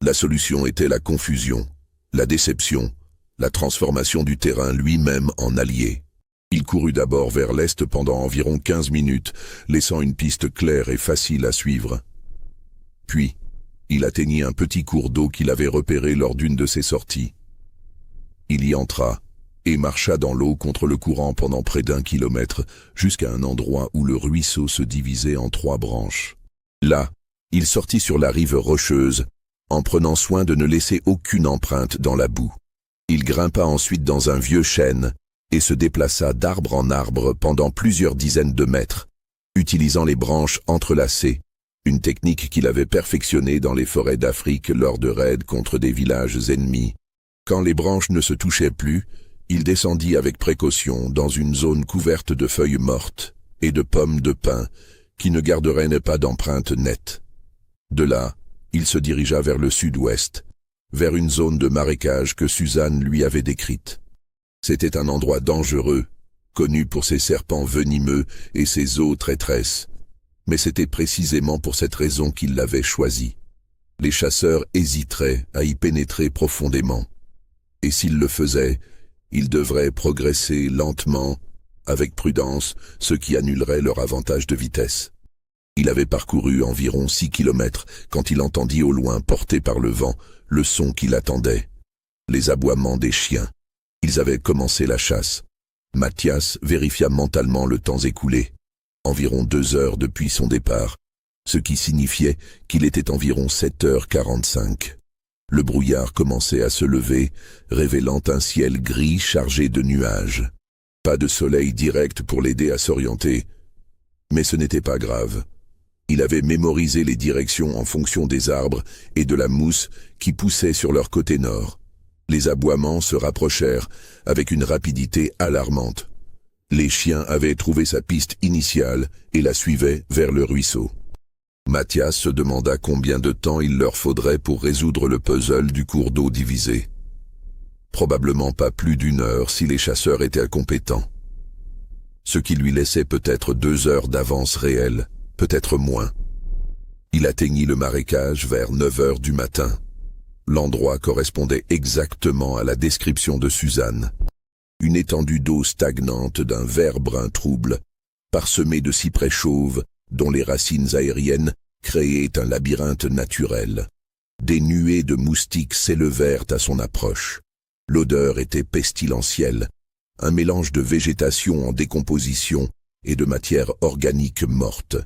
La solution était la confusion, la déception, la transformation du terrain lui-même en allié. Il courut d'abord vers l'est pendant environ 15 minutes, laissant une piste claire et facile à suivre. Puis, il atteignit un petit cours d'eau qu'il avait repéré lors d'une de ses sorties. Il y entra et marcha dans l'eau contre le courant pendant près d'1 kilomètre, jusqu'à un endroit où le ruisseau se divisait en 3 branches. Là, il sortit sur la rive rocheuse, en prenant soin de ne laisser aucune empreinte dans la boue. Il grimpa ensuite dans un vieux chêne et se déplaça d'arbre en arbre pendant plusieurs dizaines de mètres, utilisant les branches entrelacées, une technique qu'il avait perfectionnée dans les forêts d'Afrique lors de raids contre des villages ennemis. Quand les branches ne se touchaient plus, il descendit avec précaution dans une zone couverte de feuilles mortes et de pommes de pin qui ne garderaient pas d'empreinte nette. De là, il se dirigea vers le sud-ouest, vers une zone de marécage que Suzanne lui avait décrite. C'était un endroit dangereux, connu pour ses serpents venimeux et ses eaux traîtresses. Mais c'était précisément pour cette raison qu'il l'avait choisi. Les chasseurs hésiteraient à y pénétrer profondément. Et s'ils le faisaient, ils devraient progresser lentement, avec prudence, ce qui annulerait leur avantage de vitesse. Il avait parcouru environ 6 kilomètres quand il entendit au loin, porté par le vent, le son qui l'attendait. Les aboiements des chiens. Ils avaient commencé la chasse. Mathias vérifia mentalement le temps écoulé. Environ 2 heures depuis son départ, ce qui signifiait qu'il était environ 7h45. Le brouillard commençait à se lever, révélant un ciel gris chargé de nuages. Pas de soleil direct pour l'aider à s'orienter. Mais ce n'était pas grave. Il avait mémorisé les directions en fonction des arbres et de la mousse qui poussait sur leur côté nord. Les aboiements se rapprochèrent avec une rapidité alarmante. Les chiens avaient trouvé sa piste initiale et la suivaient vers le ruisseau. Mathias se demanda combien de temps il leur faudrait pour résoudre le puzzle du cours d'eau divisé. Probablement pas plus d'1 heure si les chasseurs étaient compétents. Ce qui lui laissait peut-être 2 heures d'avance réelle, peut-être moins. Il atteignit le marécage vers 9 heures du matin. L'endroit correspondait exactement à la description de Suzanne. Une étendue d'eau stagnante d'un vert brun trouble, parsemée de cyprès chauves, dont les racines aériennes créaient un labyrinthe naturel. Des nuées de moustiques s'élevèrent à son approche. L'odeur était pestilentielle, un mélange de végétation en décomposition et de matière organique morte.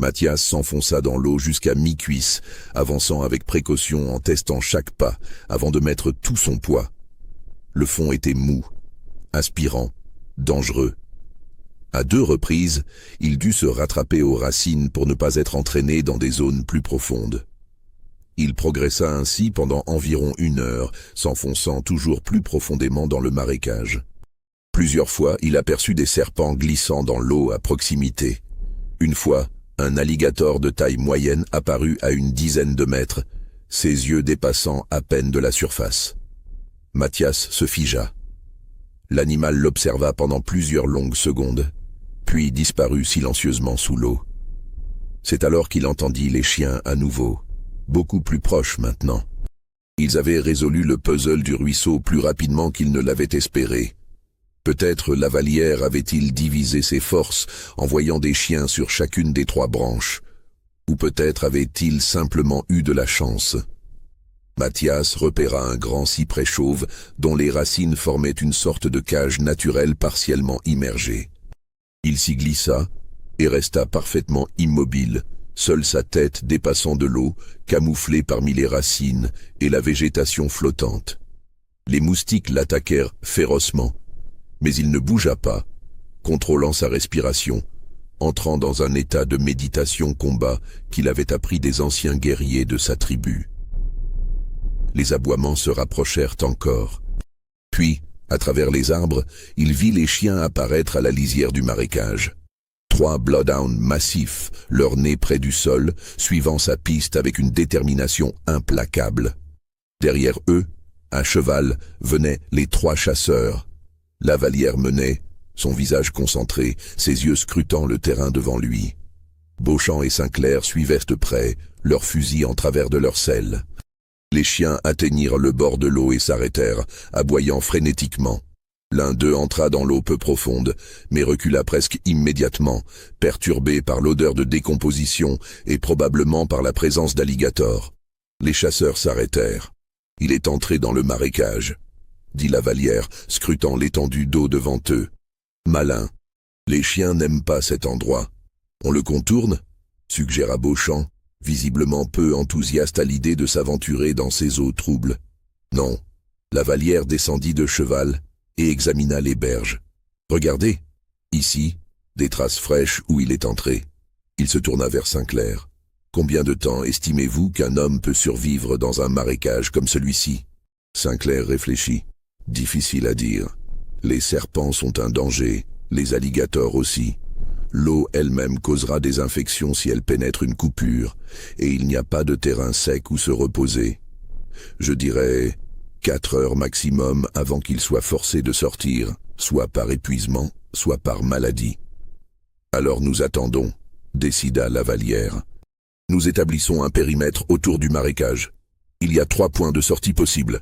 Mathias s'enfonça dans l'eau jusqu'à mi-cuisse, avançant avec précaution en testant chaque pas avant de mettre tout son poids. Le fond était mou, aspirant, dangereux. À 2 reprises, il dut se rattraper aux racines pour ne pas être entraîné dans des zones plus profondes. Il progressa ainsi pendant environ 1 heure, s'enfonçant toujours plus profondément dans le marécage. Plusieurs fois, il aperçut des serpents glissant dans l'eau à proximité. Une fois, un alligator de taille moyenne apparut à une dizaine de mètres, ses yeux dépassant à peine de la surface. Mathias se figea. L'animal l'observa pendant plusieurs longues secondes, puis disparut silencieusement sous l'eau. C'est alors qu'il entendit les chiens à nouveau, beaucoup plus proches maintenant. Ils avaient résolu le puzzle du ruisseau plus rapidement qu'ils ne l'avaient espéré. Peut-être la Vallière avait-il divisé ses forces en voyant des chiens sur chacune des 3 branches, ou peut-être avait-il simplement eu de la chance. Mathias repéra un grand cyprès chauve dont les racines formaient une sorte de cage naturelle partiellement immergée. Il s'y glissa et resta parfaitement immobile, seule sa tête dépassant de l'eau, camouflée parmi les racines et la végétation flottante. Les moustiques l'attaquèrent férocement, mais il ne bougea pas, contrôlant sa respiration, entrant dans un état de méditation-combat qu'il avait appris des anciens guerriers de sa tribu. Les aboiements se rapprochèrent encore. Puis, À travers les arbres, il vit les chiens apparaître à la lisière du marécage. 3 bloodhounds massifs, leur nez près du sol, suivant sa piste avec une détermination implacable. Derrière eux, à cheval, venaient les 3 chasseurs. Lavallière menait, son visage concentré, ses yeux scrutant le terrain devant lui. Beauchamp et Sinclair suivaient de près, leurs fusils en travers de leurs selles. Les chiens atteignirent le bord de l'eau et s'arrêtèrent, aboyant frénétiquement. L'un d'eux entra dans l'eau peu profonde, mais recula presque immédiatement, perturbé par l'odeur de décomposition et probablement par la présence d'alligators. Les chasseurs s'arrêtèrent. « Il est entré dans le marécage », dit Lavallière, scrutant l'étendue d'eau devant eux. « Malin. Les chiens n'aiment pas cet endroit. On le contourne ?» suggéra Beauchamp, visiblement peu enthousiaste à l'idée de s'aventurer dans ces eaux troubles. « Non. » Lavallière descendit de cheval et examina les berges. « Regardez, ici, des traces fraîches où il est entré. » Il se tourna vers Sinclair. « Combien de temps estimez-vous qu'un homme peut survivre dans un marécage comme celui-ci » Sinclair réfléchit. « Difficile à dire. Les serpents sont un danger, les alligators aussi. L'eau elle-même causera des infections si elle pénètre une coupure, et il n'y a pas de terrain sec où se reposer. Je dirais 4 heures maximum avant qu'il soit forcé de sortir, soit par épuisement, soit par maladie. »« Alors nous attendons, » décida Lavallière. « Nous établissons un périmètre autour du marécage. Il y a 3 points de sortie possibles. »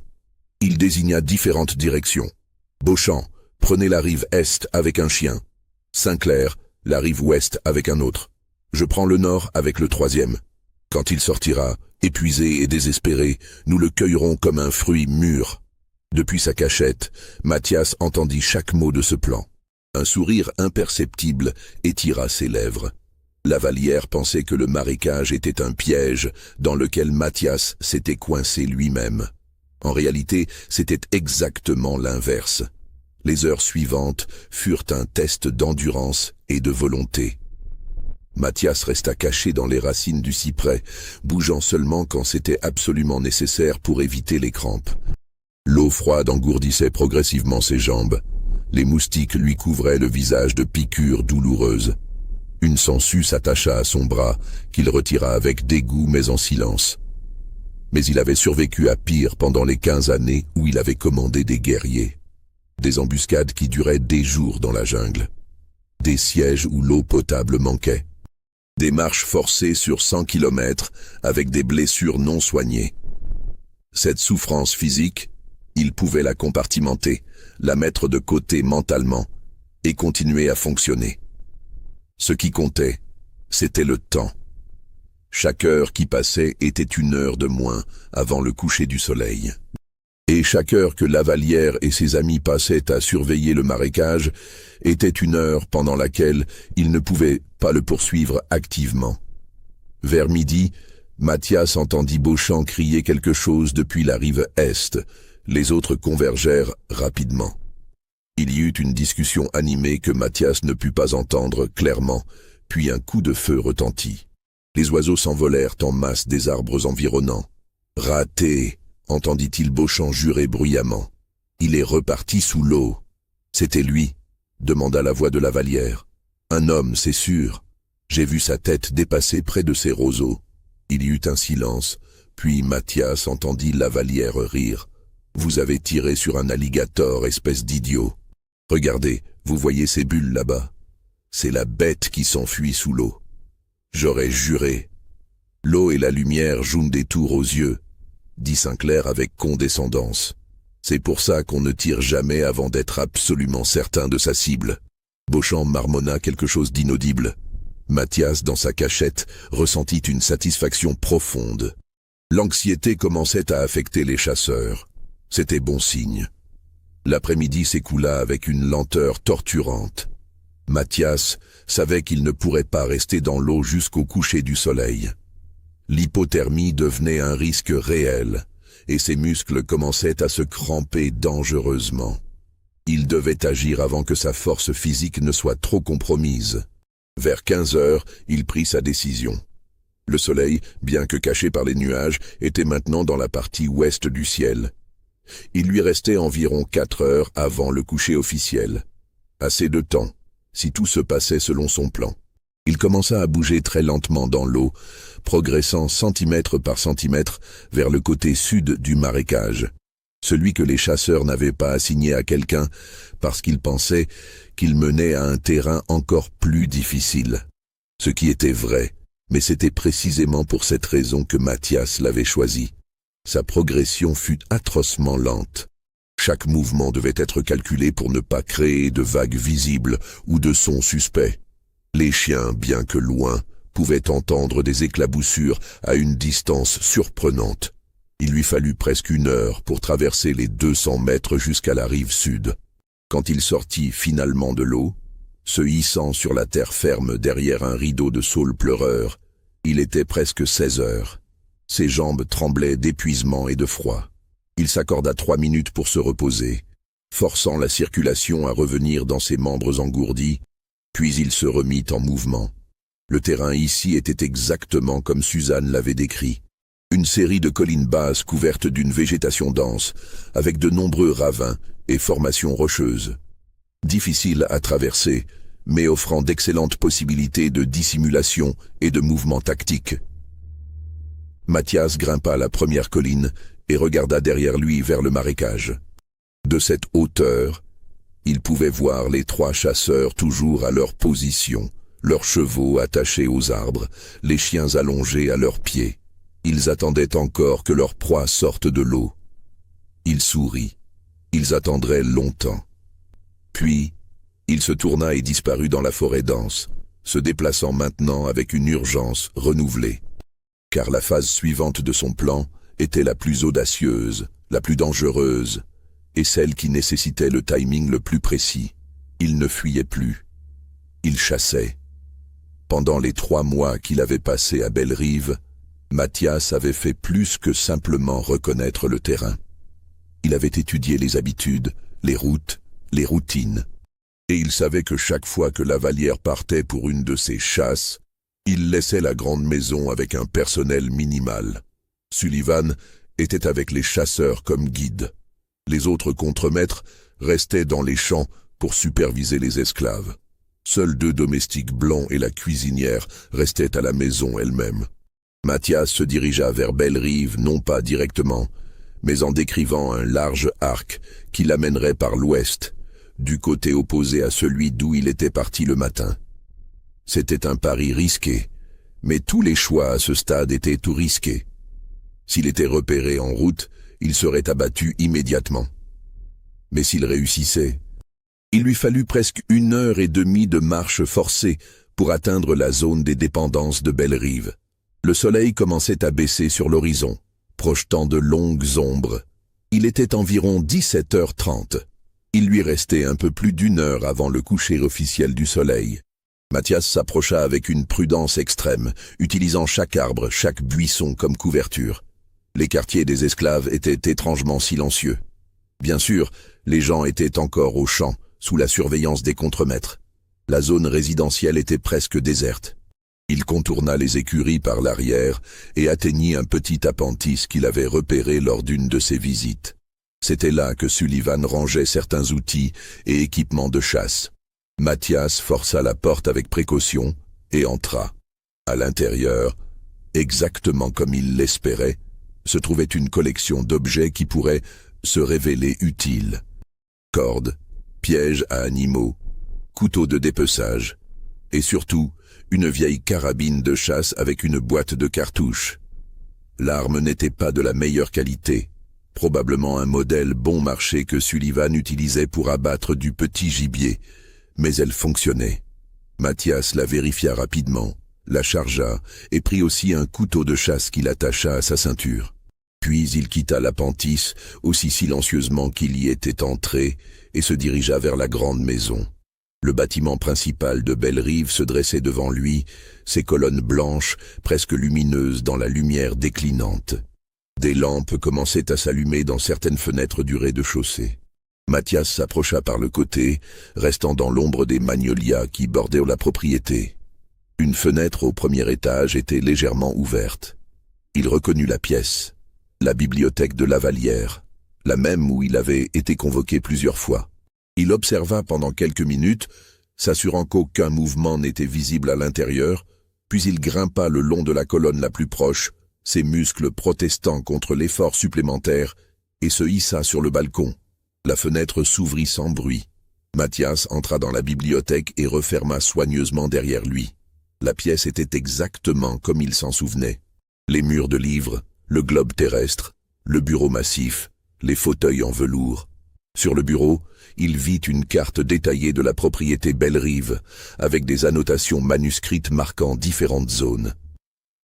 Il désigna différentes directions. « Beauchamp, prenez la rive est avec un chien. Sinclair, la rive ouest avec un autre. Je prends le nord avec le 3e. Quand il sortira, épuisé et désespéré, nous le cueillerons comme un fruit mûr. » Depuis sa cachette, Mathias entendit chaque mot de ce plan. Un sourire imperceptible étira ses lèvres. Lavallière pensait que le marécage était un piège dans lequel Mathias s'était coincé lui-même. En réalité, c'était exactement l'inverse. Les heures suivantes furent un test d'endurance et de volonté. Mathias resta caché dans les racines du cyprès, bougeant seulement quand c'était absolument nécessaire pour éviter les crampes. L'eau froide engourdissait progressivement ses jambes. Les moustiques lui couvraient le visage de piqûres douloureuses. Une sangsue s'attacha à son bras, qu'il retira avec dégoût mais en silence. Mais il avait survécu à pire pendant les 15 années où il avait commandé des guerriers. Des embuscades qui duraient des jours dans la jungle. Des sièges où l'eau potable manquait. Des marches forcées sur 100 kilomètres avec des blessures non soignées. Cette souffrance physique, il pouvait la compartimenter, la mettre de côté mentalement et continuer à fonctionner. Ce qui comptait, c'était le temps. Chaque heure qui passait était une heure de moins avant le coucher du soleil. Et chaque heure que Lavallière et ses amis passaient à surveiller le marécage était une heure pendant laquelle ils ne pouvaient pas le poursuivre activement. Vers midi, Mathias entendit Beauchamp crier quelque chose depuis la rive est. Les autres convergèrent rapidement. Il y eut une discussion animée que Mathias ne put pas entendre clairement, puis un coup de feu retentit. Les oiseaux s'envolèrent en masse des arbres environnants. « Raté !» entendit-il Beauchamp jurer bruyamment. « Il est reparti sous l'eau. »« C'était lui ?» demanda la voix de Lavallière. « Un homme, c'est sûr. J'ai vu sa tête dépasser près de ces roseaux. » Il y eut un silence, puis Mathias entendit Lavallière rire. « Vous avez tiré sur un alligator, espèce d'idiot. Regardez, vous voyez ces bulles là-bas? C'est la bête qui s'enfuit sous l'eau. J'aurais juré. L'eau et la lumière jouent des tours aux yeux, » dit Sinclair avec condescendance. « C'est pour ça qu'on ne tire jamais avant d'être absolument certain de sa cible. » Beauchamp marmonna quelque chose d'inaudible. Mathias, dans sa cachette, ressentit une satisfaction profonde. L'anxiété commençait à affecter les chasseurs. C'était bon signe. L'après-midi s'écoula avec une lenteur torturante. Mathias savait qu'il ne pourrait pas rester dans l'eau jusqu'au coucher du soleil. L'hypothermie devenait un risque réel, et ses muscles commençaient à se cramper dangereusement. Il devait agir avant que sa force physique ne soit trop compromise. Vers 15 heures, il prit sa décision. Le soleil, bien que caché par les nuages, était maintenant dans la partie ouest du ciel. Il lui restait environ 4 heures avant le coucher officiel. Assez de temps, si tout se passait selon son plan. Il commença à bouger très lentement dans l'eau, progressant centimètre par centimètre vers le côté sud du marécage. Celui que les chasseurs n'avaient pas assigné à quelqu'un parce qu'ils pensaient qu'il menait à un terrain encore plus difficile. Ce qui était vrai, mais c'était précisément pour cette raison que Mathias l'avait choisi. Sa progression fut atrocement lente. Chaque mouvement devait être calculé pour ne pas créer de vagues visibles ou de sons suspects. Les chiens, bien que loin, pouvaient entendre des éclaboussures à une distance surprenante. Il lui fallut presque 1 heure pour traverser les 200 mètres jusqu'à la rive sud. Quand il sortit finalement de l'eau, se hissant sur la terre ferme derrière un rideau de saules pleureurs, il était presque 16 heures. Ses jambes tremblaient d'épuisement et de froid. Il s'accorda 3 minutes pour se reposer, forçant la circulation à revenir dans ses membres engourdis, puis il se remit en mouvement. Le terrain ici était exactement comme Suzanne l'avait décrit. Une série de collines basses couvertes d'une végétation dense, avec de nombreux ravins et formations rocheuses. Difficiles à traverser, mais offrant d'excellentes possibilités de dissimulation et de mouvement tactique. Mathias grimpa la première colline et regarda derrière lui vers le marécage. De cette hauteur, il pouvait voir les 3 chasseurs toujours à leur position, leurs chevaux attachés aux arbres, les chiens allongés à leurs pieds. Ils attendaient encore que leur proie sorte de l'eau. Il sourit. Ils attendraient longtemps. Puis, il se tourna et disparut dans la forêt dense, se déplaçant maintenant avec une urgence renouvelée. Car la phase suivante de son plan était la plus audacieuse, la plus dangereuse, et celle qui nécessitait le timing le plus précis. Il ne fuyait plus. Il chassait. Pendant les 3 mois qu'il avait passés à Belle-Rive, Mathias avait fait plus que simplement reconnaître le terrain. Il avait étudié les habitudes, les routes, les routines. Et il savait que chaque fois que Lavallière partait pour une de ses chasses, il laissait la grande maison avec un personnel minimal. Sullivan était avec les chasseurs comme guide. Les autres contremaîtres restaient dans les champs pour superviser les esclaves. Seuls 2 domestiques blancs et la cuisinière restaient à la maison elle-même. Mathias se dirigea vers Belle-Rive non pas directement, mais en décrivant un large arc qui l'amènerait par l'ouest, du côté opposé à celui d'où il était parti le matin. C'était un pari risqué, mais tous les choix à ce stade étaient tout risqués. S'il était repéré en route, il serait abattu immédiatement. Mais s'il réussissait, il lui fallut presque 1 heure et demie de marche forcée pour atteindre la zone des dépendances de Belle-Rive. Le soleil commençait à baisser sur l'horizon, projetant de longues ombres. Il était environ 17h30. Il lui restait un peu plus d'1 heure avant le coucher officiel du soleil. Mathias s'approcha avec une prudence extrême, utilisant chaque arbre, chaque buisson comme couverture. Les quartiers des esclaves étaient étrangement silencieux. Bien sûr, les gens étaient encore au champ, sous la surveillance des contremaîtres. La zone résidentielle était presque déserte. Il contourna les écuries par l'arrière et atteignit un petit appentis qu'il avait repéré lors d'une de ses visites. C'était là que Sullivan rangeait certains outils et équipements de chasse. Mathias força la porte avec précaution et entra. À l'intérieur, exactement comme il l'espérait, se trouvait une collection d'objets qui pourraient se révéler utiles. Cordes, pièges à animaux, couteaux de dépeçage, et surtout, une vieille carabine de chasse avec une boîte de cartouches. L'arme n'était pas de la meilleure qualité, probablement un modèle bon marché que Sullivan utilisait pour abattre du petit gibier, mais elle fonctionnait. Mathias la vérifia rapidement, la chargea et prit aussi un couteau de chasse qu'il attacha à sa ceinture. Puis il quitta l'appentis aussi silencieusement qu'il y était entré et se dirigea vers la grande maison. Le bâtiment principal de Belle-Rive se dressait devant lui, ses colonnes blanches, presque lumineuses dans la lumière déclinante. Des lampes commençaient à s'allumer dans certaines fenêtres du rez-de-chaussée. Mathias s'approcha par le côté, restant dans l'ombre des magnolias qui bordaient la propriété. Une fenêtre au premier étage était légèrement ouverte. Il reconnut la pièce, la bibliothèque de Lavallière. la même où il avait été convoqué plusieurs fois. Il observa pendant quelques minutes, s'assurant qu'aucun mouvement n'était visible à l'intérieur, puis il grimpa le long de la colonne la plus proche, ses muscles protestant contre l'effort supplémentaire, et se hissa sur le balcon. La fenêtre s'ouvrit sans bruit. Mathias entra dans la bibliothèque et referma soigneusement derrière lui. La pièce était exactement comme il s'en souvenait. Les murs de livres, le globe terrestre, le bureau massif, les fauteuils en velours. Sur le bureau, il vit une carte détaillée de la propriété Bellerive, avec des annotations manuscrites marquant différentes zones.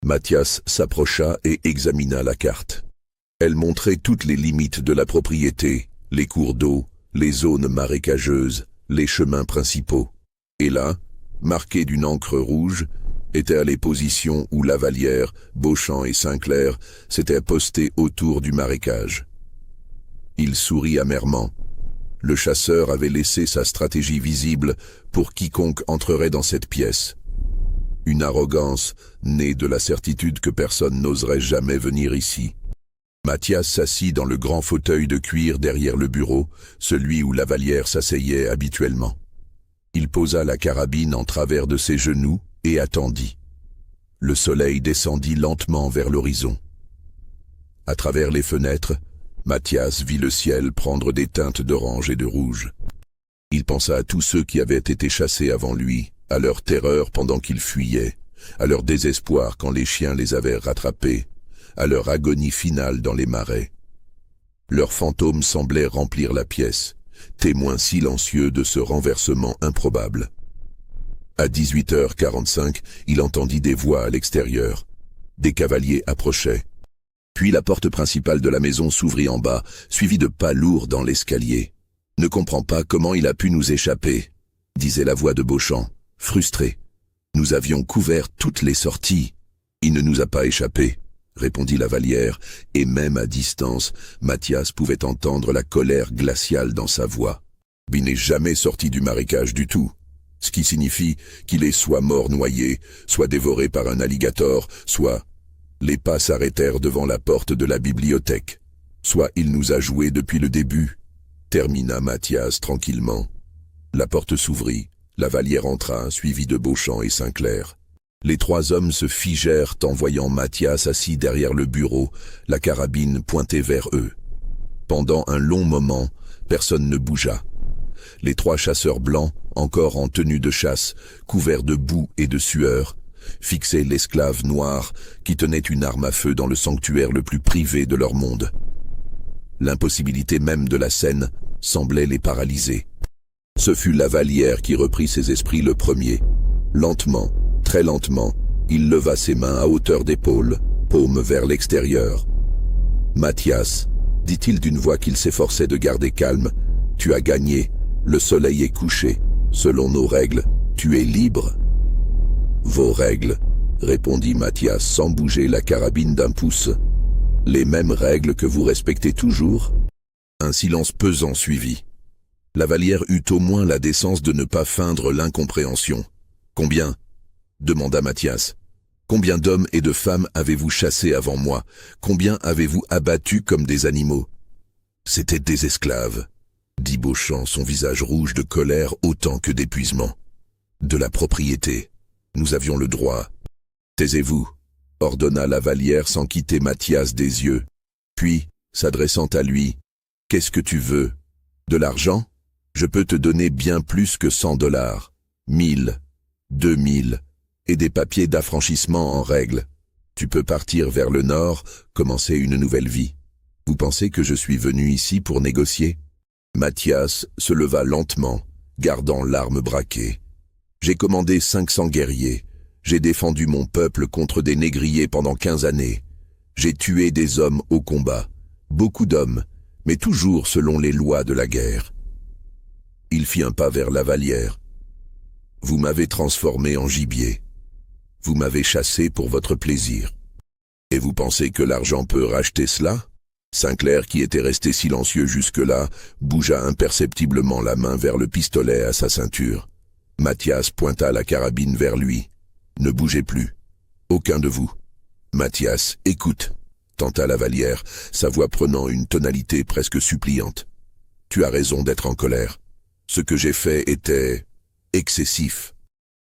Mathias s'approcha et examina la carte. Elle montrait toutes les limites de la propriété, les cours d'eau, les zones marécageuses, les chemins principaux. Et là, marqué d'une encre rouge, étaient les positions où Lavallière, Beauchamp et Sinclair s'étaient postés autour du marécage. Il sourit amèrement. Le chasseur avait laissé sa stratégie visible pour quiconque entrerait dans cette pièce. Une arrogance née de la certitude que personne n'oserait jamais venir ici. Mathias s'assit dans le grand fauteuil de cuir derrière le bureau, celui où Lavallière s'asseyait habituellement. Il posa la carabine en travers de ses genoux et attendit. Le soleil descendit lentement vers l'horizon. À travers les fenêtres, Mathias vit le ciel prendre des teintes d'orange et de rouge. Il pensa à tous ceux qui avaient été chassés avant lui, à leur terreur pendant qu'ils fuyaient, à leur désespoir quand les chiens les avaient rattrapés, à leur agonie finale dans les marais. Leurs fantômes semblaient remplir la pièce, témoins silencieux de ce renversement improbable. À 18h45, il entendit des voix à l'extérieur. Des cavaliers approchaient. Puis la porte principale de la maison s'ouvrit en bas, suivie de pas lourds dans l'escalier. « Ne comprends pas comment il a pu nous échapper », disait la voix de Beauchamp, frustré. « Nous avions couvert toutes les sorties. Il ne nous a pas échappé », répondit Lavallière, et même à distance, Mathias pouvait entendre la colère glaciale dans sa voix. « Il n'est jamais sorti du marécage du tout, ce qui signifie qu'il est soit mort noyé, soit dévoré par un alligator, soit... » Les pas s'arrêtèrent devant la porte de la bibliothèque. « Soit il nous a joués depuis le début », termina Mathias tranquillement. La porte s'ouvrit, Lavallière entra, suivi de Beauchamp et Sinclair. Les trois hommes se figèrent en voyant Mathias assis derrière le bureau, la carabine pointée vers eux. Pendant un long moment, personne ne bougea. Les trois chasseurs blancs, encore en tenue de chasse, couverts de boue et de sueur, fixaient l'esclave noir qui tenait une arme à feu dans le sanctuaire le plus privé de leur monde. L'impossibilité même de la scène semblait les paralyser. Ce fut Lavallière qui reprit ses esprits le premier. Lentement, très lentement, il leva ses mains à hauteur d'épaule, paume vers l'extérieur. « Mathias, dit-il d'une voix qu'il s'efforçait de garder calme, tu as gagné, le soleil est couché. Selon nos règles, tu es libre. » « Vos règles, répondit Mathias sans bouger la carabine d'un pouce. Les mêmes règles que vous respectez toujours ? Un silence pesant suivit. Lavallière eut au moins la décence de ne pas feindre l'incompréhension. Combien ? Demanda Mathias. Combien d'hommes et de femmes avez-vous chassés avant moi ? Combien avez-vous abattus comme des animaux ? C'étaient des esclaves, dit Beauchamp, son visage rouge de colère autant que d'épuisement. De la propriété. Nous avions le droit. Taisez-vous, ordonna Lavallière sans quitter Mathias des yeux. Puis, s'adressant à lui, qu'est-ce que tu veux ? De l'argent ? Je peux te donner bien plus que 100 $, 1000, 2000, et des papiers d'affranchissement en règle. Tu peux partir vers le nord, commencer une nouvelle vie. Vous pensez que je suis venu ici pour négocier ? Mathias se leva lentement, gardant l'arme braquée. J'ai commandé 500 guerriers. J'ai défendu mon peuple contre des négriers pendant 15 années. J'ai tué des hommes au combat. Beaucoup d'hommes, mais toujours selon les lois de la guerre. Il fit un pas vers Lavallière. Vous m'avez transformé en gibier. Vous m'avez chassé pour votre plaisir. Et vous pensez que l'argent peut racheter cela ? Sinclair, qui était resté silencieux jusque-là, bougea imperceptiblement la main vers le pistolet à sa ceinture. Mathias pointa la carabine vers lui. « Ne bougez plus. Aucun de vous. Mathias, écoute. tenta Lavallière, sa voix prenant une tonalité presque suppliante. Tu as raison d'être en colère. Ce que j'ai fait était excessif.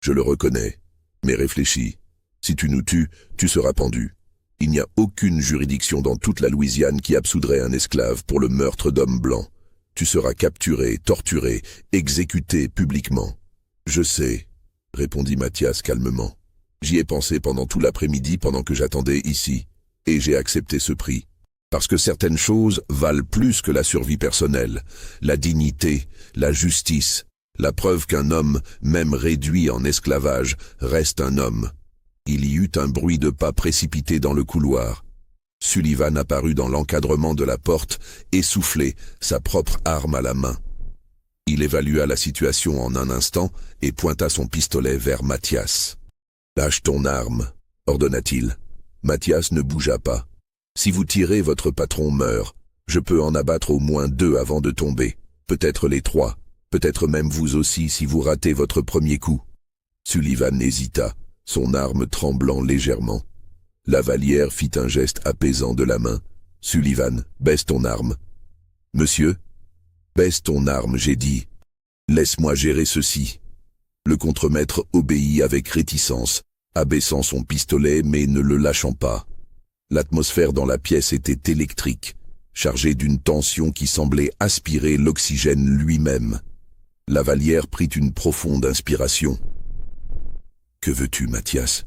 Je le reconnais, mais réfléchis. Si tu nous tues, tu seras pendu. Il n'y a aucune juridiction dans toute la Louisiane qui absoudrait un esclave pour le meurtre d'hommes blancs. Tu seras capturé, torturé, exécuté publiquement. Je sais, répondit Mathias calmement. J'y ai pensé pendant tout l'après-midi pendant que j'attendais ici, et j'ai accepté ce prix. Parce que certaines choses valent plus que la survie personnelle, la dignité, la justice, la preuve qu'un homme, même réduit en esclavage, reste un homme. Il y eut un bruit de pas précipité dans le couloir. Sullivan apparut dans l'encadrement de la porte, essoufflé, sa propre arme à la main. Il évalua la situation en un instant et pointa son pistolet vers Mathias. « Lâche ton arme » ordonna-t-il. Mathias ne bougea pas. « Si vous tirez, votre patron meurt. Je peux en abattre au moins 2 avant de tomber. Peut-être les 3. Peut-être même vous aussi si vous ratez votre premier coup. » Sullivan hésita, son arme tremblant légèrement. Lavallière fit un geste apaisant de la main. « Sullivan, baisse ton arme. »« Monsieur ?»« Baisse ton arme, j'ai dit. Laisse-moi gérer ceci. » Le contremaître obéit avec réticence, abaissant son pistolet mais ne le lâchant pas. L'atmosphère dans la pièce était électrique, chargée d'une tension qui semblait aspirer l'oxygène lui-même. Lavallière prit une profonde inspiration. « Que veux-tu, Mathias?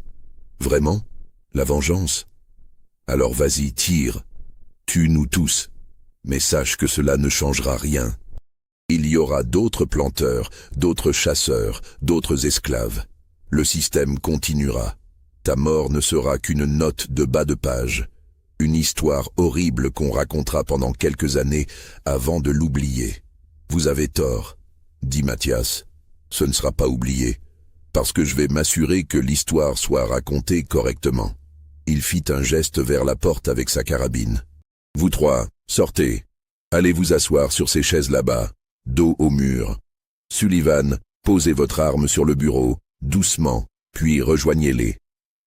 Vraiment? La vengeance? Alors vas-y, tire. Tue-nous tous. Mais sache que cela ne changera rien. Il y aura d'autres planteurs, d'autres chasseurs, d'autres esclaves. Le système continuera. Ta mort ne sera qu'une note de bas de page, une histoire horrible qu'on racontera pendant quelques années avant de l'oublier. Vous avez tort, dit Mathias. Ce ne sera pas oublié, parce que je vais m'assurer que l'histoire soit racontée correctement. Il fit un geste vers la porte avec sa carabine. Vous 3, sortez. Allez vous asseoir sur ces chaises là-bas, dos au mur. Sullivan, posez votre arme sur le bureau, doucement, puis rejoignez-les.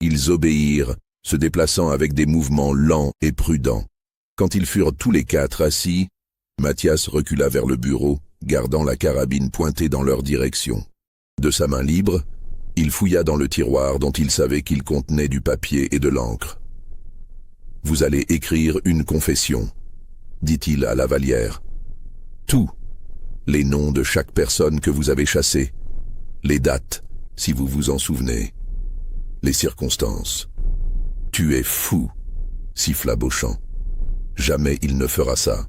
Ils obéirent, se déplaçant avec des mouvements lents et prudents. Quand ils furent tous les 4 assis, Mathias recula vers le bureau, gardant la carabine pointée dans leur direction. De sa main libre, il fouilla dans le tiroir dont il savait qu'il contenait du papier et de l'encre. « Vous allez écrire une confession, » dit-il à Lavallière. « Tout. Les noms de chaque personne que vous avez chassée. Les dates, si vous vous en souvenez. Les circonstances. »« Tu es fou, » siffla Beauchamp. « Jamais il ne fera ça.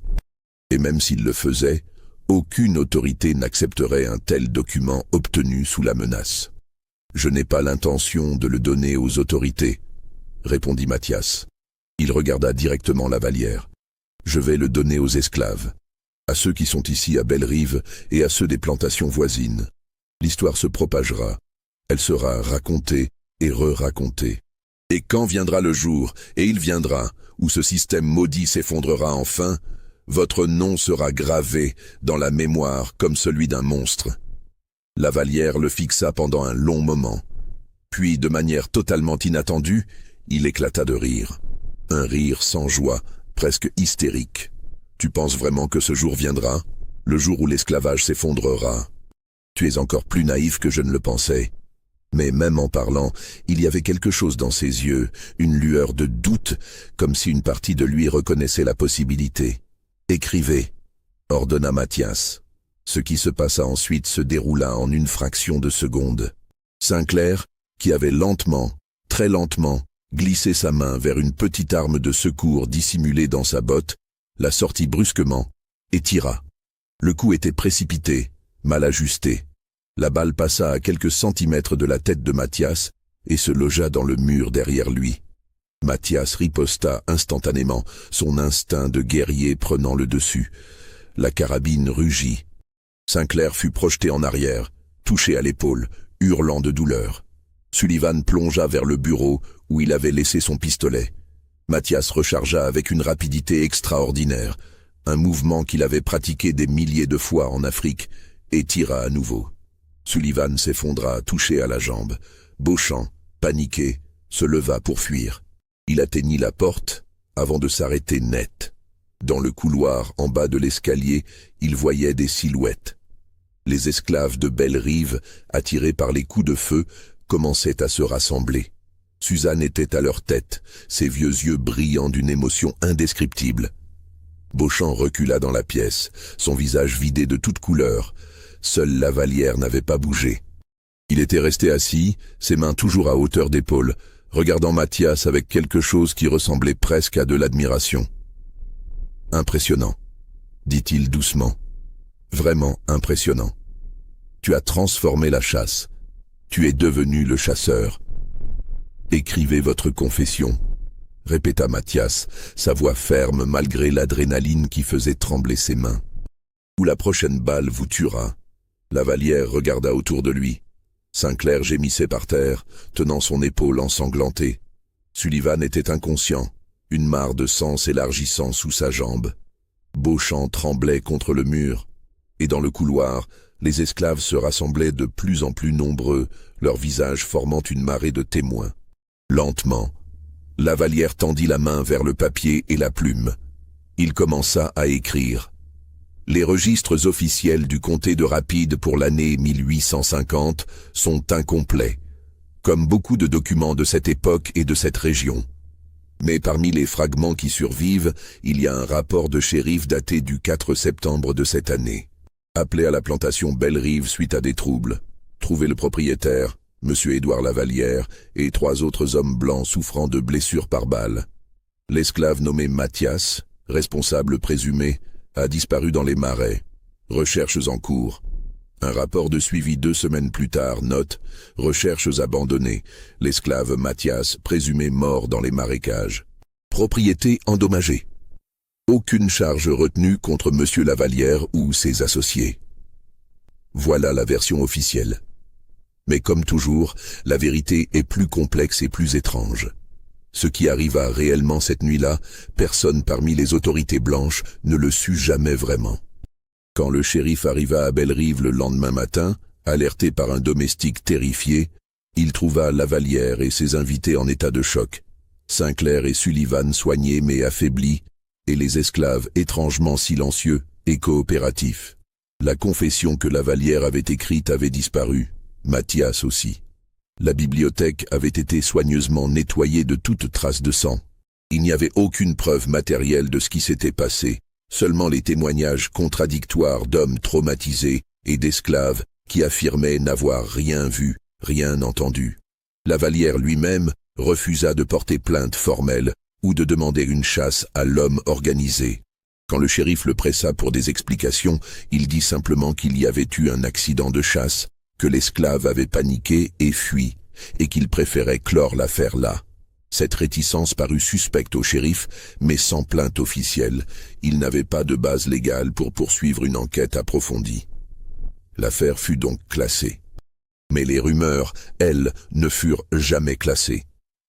Et même s'il le faisait, aucune autorité n'accepterait un tel document obtenu sous la menace. »« Je n'ai pas l'intention de le donner aux autorités, » répondit Mathias. Il regarda directement Lavallière. « Je vais le donner aux esclaves, à ceux qui sont ici à Belle-Rive et à ceux des plantations voisines. L'histoire se propagera, elle sera racontée et re-racontée. Et quand viendra le jour, et il viendra, où ce système maudit s'effondrera enfin, votre nom sera gravé dans la mémoire comme celui d'un monstre. » Lavallière le fixa pendant un long moment. Puis, de manière totalement inattendue, il éclata de rire. Un rire sans joie, presque hystérique. « Tu penses vraiment que ce jour viendra? Le jour où l'esclavage s'effondrera? Tu es encore plus naïf que je ne le pensais. » Mais même en parlant, il y avait quelque chose dans ses yeux, une lueur de doute, comme si une partie de lui reconnaissait la possibilité. « Écrivez » ordonna Mathias. Ce qui se passa ensuite se déroula en une fraction de seconde. Sinclair, qui avait lentement, très lentement, glissé sa main vers une petite arme de secours dissimulée dans sa botte, la sortit brusquement et tira. Le coup était précipité, mal ajusté. La balle passa à quelques centimètres de la tête de Mathias et se logea dans le mur derrière lui. Mathias riposta instantanément, son instinct de guerrier prenant le dessus. La carabine rugit. Sinclair fut projeté en arrière, touché à l'épaule, hurlant de douleur. Sullivan plongea vers le bureau où il avait laissé son pistolet. Mathias rechargea avec une rapidité extraordinaire, un mouvement qu'il avait pratiqué des milliers de fois en Afrique, et tira à nouveau. Sullivan s'effondra, touché à la jambe. Beauchamp, paniqué, se leva pour fuir. Il atteignit la porte avant de s'arrêter net. Dans le couloir, en bas de l'escalier, il voyait des silhouettes. Les esclaves de Bellerive, attirés par les coups de feu, commençaient à se rassembler. Suzanne était à leur tête, ses vieux yeux brillant d'une émotion indescriptible. Beauchamp recula dans la pièce, son visage vidé de toute couleur. Seule Lavallière n'avait pas bougé. Il était resté assis, ses mains toujours à hauteur d'épaule, regardant Mathias avec quelque chose qui ressemblait presque à de l'admiration. « Impressionnant », dit-il doucement. « Vraiment impressionnant. Tu as transformé la chasse. Tu es devenu le chasseur. Écrivez votre confession, » répéta Mathias, sa voix ferme malgré l'adrénaline qui faisait trembler ses mains. « Ou la prochaine balle vous tuera. » Lavallière regarda autour de lui. Sinclair gémissait par terre, tenant son épaule ensanglantée. Sullivan était inconscient, une mare de sang s'élargissant sous sa jambe. Beauchamp tremblait contre le mur, et dans le couloir, les esclaves se rassemblaient de plus en plus nombreux, leurs visages formant une marée de témoins. Lentement, Lavallière tendit la main vers le papier et la plume. Il commença à écrire. Les registres officiels du comté de Rapide pour l'année 1850 sont incomplets, comme beaucoup de documents de cette époque et de cette région. Mais parmi les fragments qui survivent, il y a un rapport de shérif daté du 4 septembre de cette année. Appelé à la plantation Bellerive suite à des troubles. Trouver le propriétaire, M. Édouard Lavallière, et 3 autres hommes blancs souffrant de blessures par balle. L'esclave nommé Mathias, responsable présumé, a disparu dans les marais. Recherches en cours. Un rapport de suivi 2 semaines plus tard note « Recherches abandonnées. L'esclave Mathias, présumé mort dans les marécages. Propriété endommagée. Aucune charge retenue contre M. Lavallière ou ses associés. » Voilà la version officielle. Mais comme toujours, la vérité est plus complexe et plus étrange. Ce qui arriva réellement cette nuit-là, personne parmi les autorités blanches ne le sut jamais vraiment. Quand le shérif arriva à Bellerive le lendemain matin, alerté par un domestique terrifié, il trouva Lavallière et ses invités en état de choc, Sinclair et Sullivan soignés mais affaiblis, et les esclaves étrangement silencieux et coopératifs. La confession que Lavallière avait écrite avait disparu, Mathias aussi. La bibliothèque avait été soigneusement nettoyée de toute trace de sang. Il n'y avait aucune preuve matérielle de ce qui s'était passé, seulement les témoignages contradictoires d'hommes traumatisés et d'esclaves qui affirmaient n'avoir rien vu, rien entendu. Lavallière lui-même refusa de porter plainte formelle ou de demander une chasse à l'homme organisé. Quand le shérif le pressa pour des explications, il dit simplement qu'il y avait eu un accident de chasse, que l'esclave avait paniqué et fui, et qu'il préférait clore l'affaire là. Cette réticence parut suspecte au shérif, mais sans plainte officielle. Il n'avait pas de base légale pour poursuivre une enquête approfondie. L'affaire fut donc classée. Mais les rumeurs, elles, ne furent jamais classées.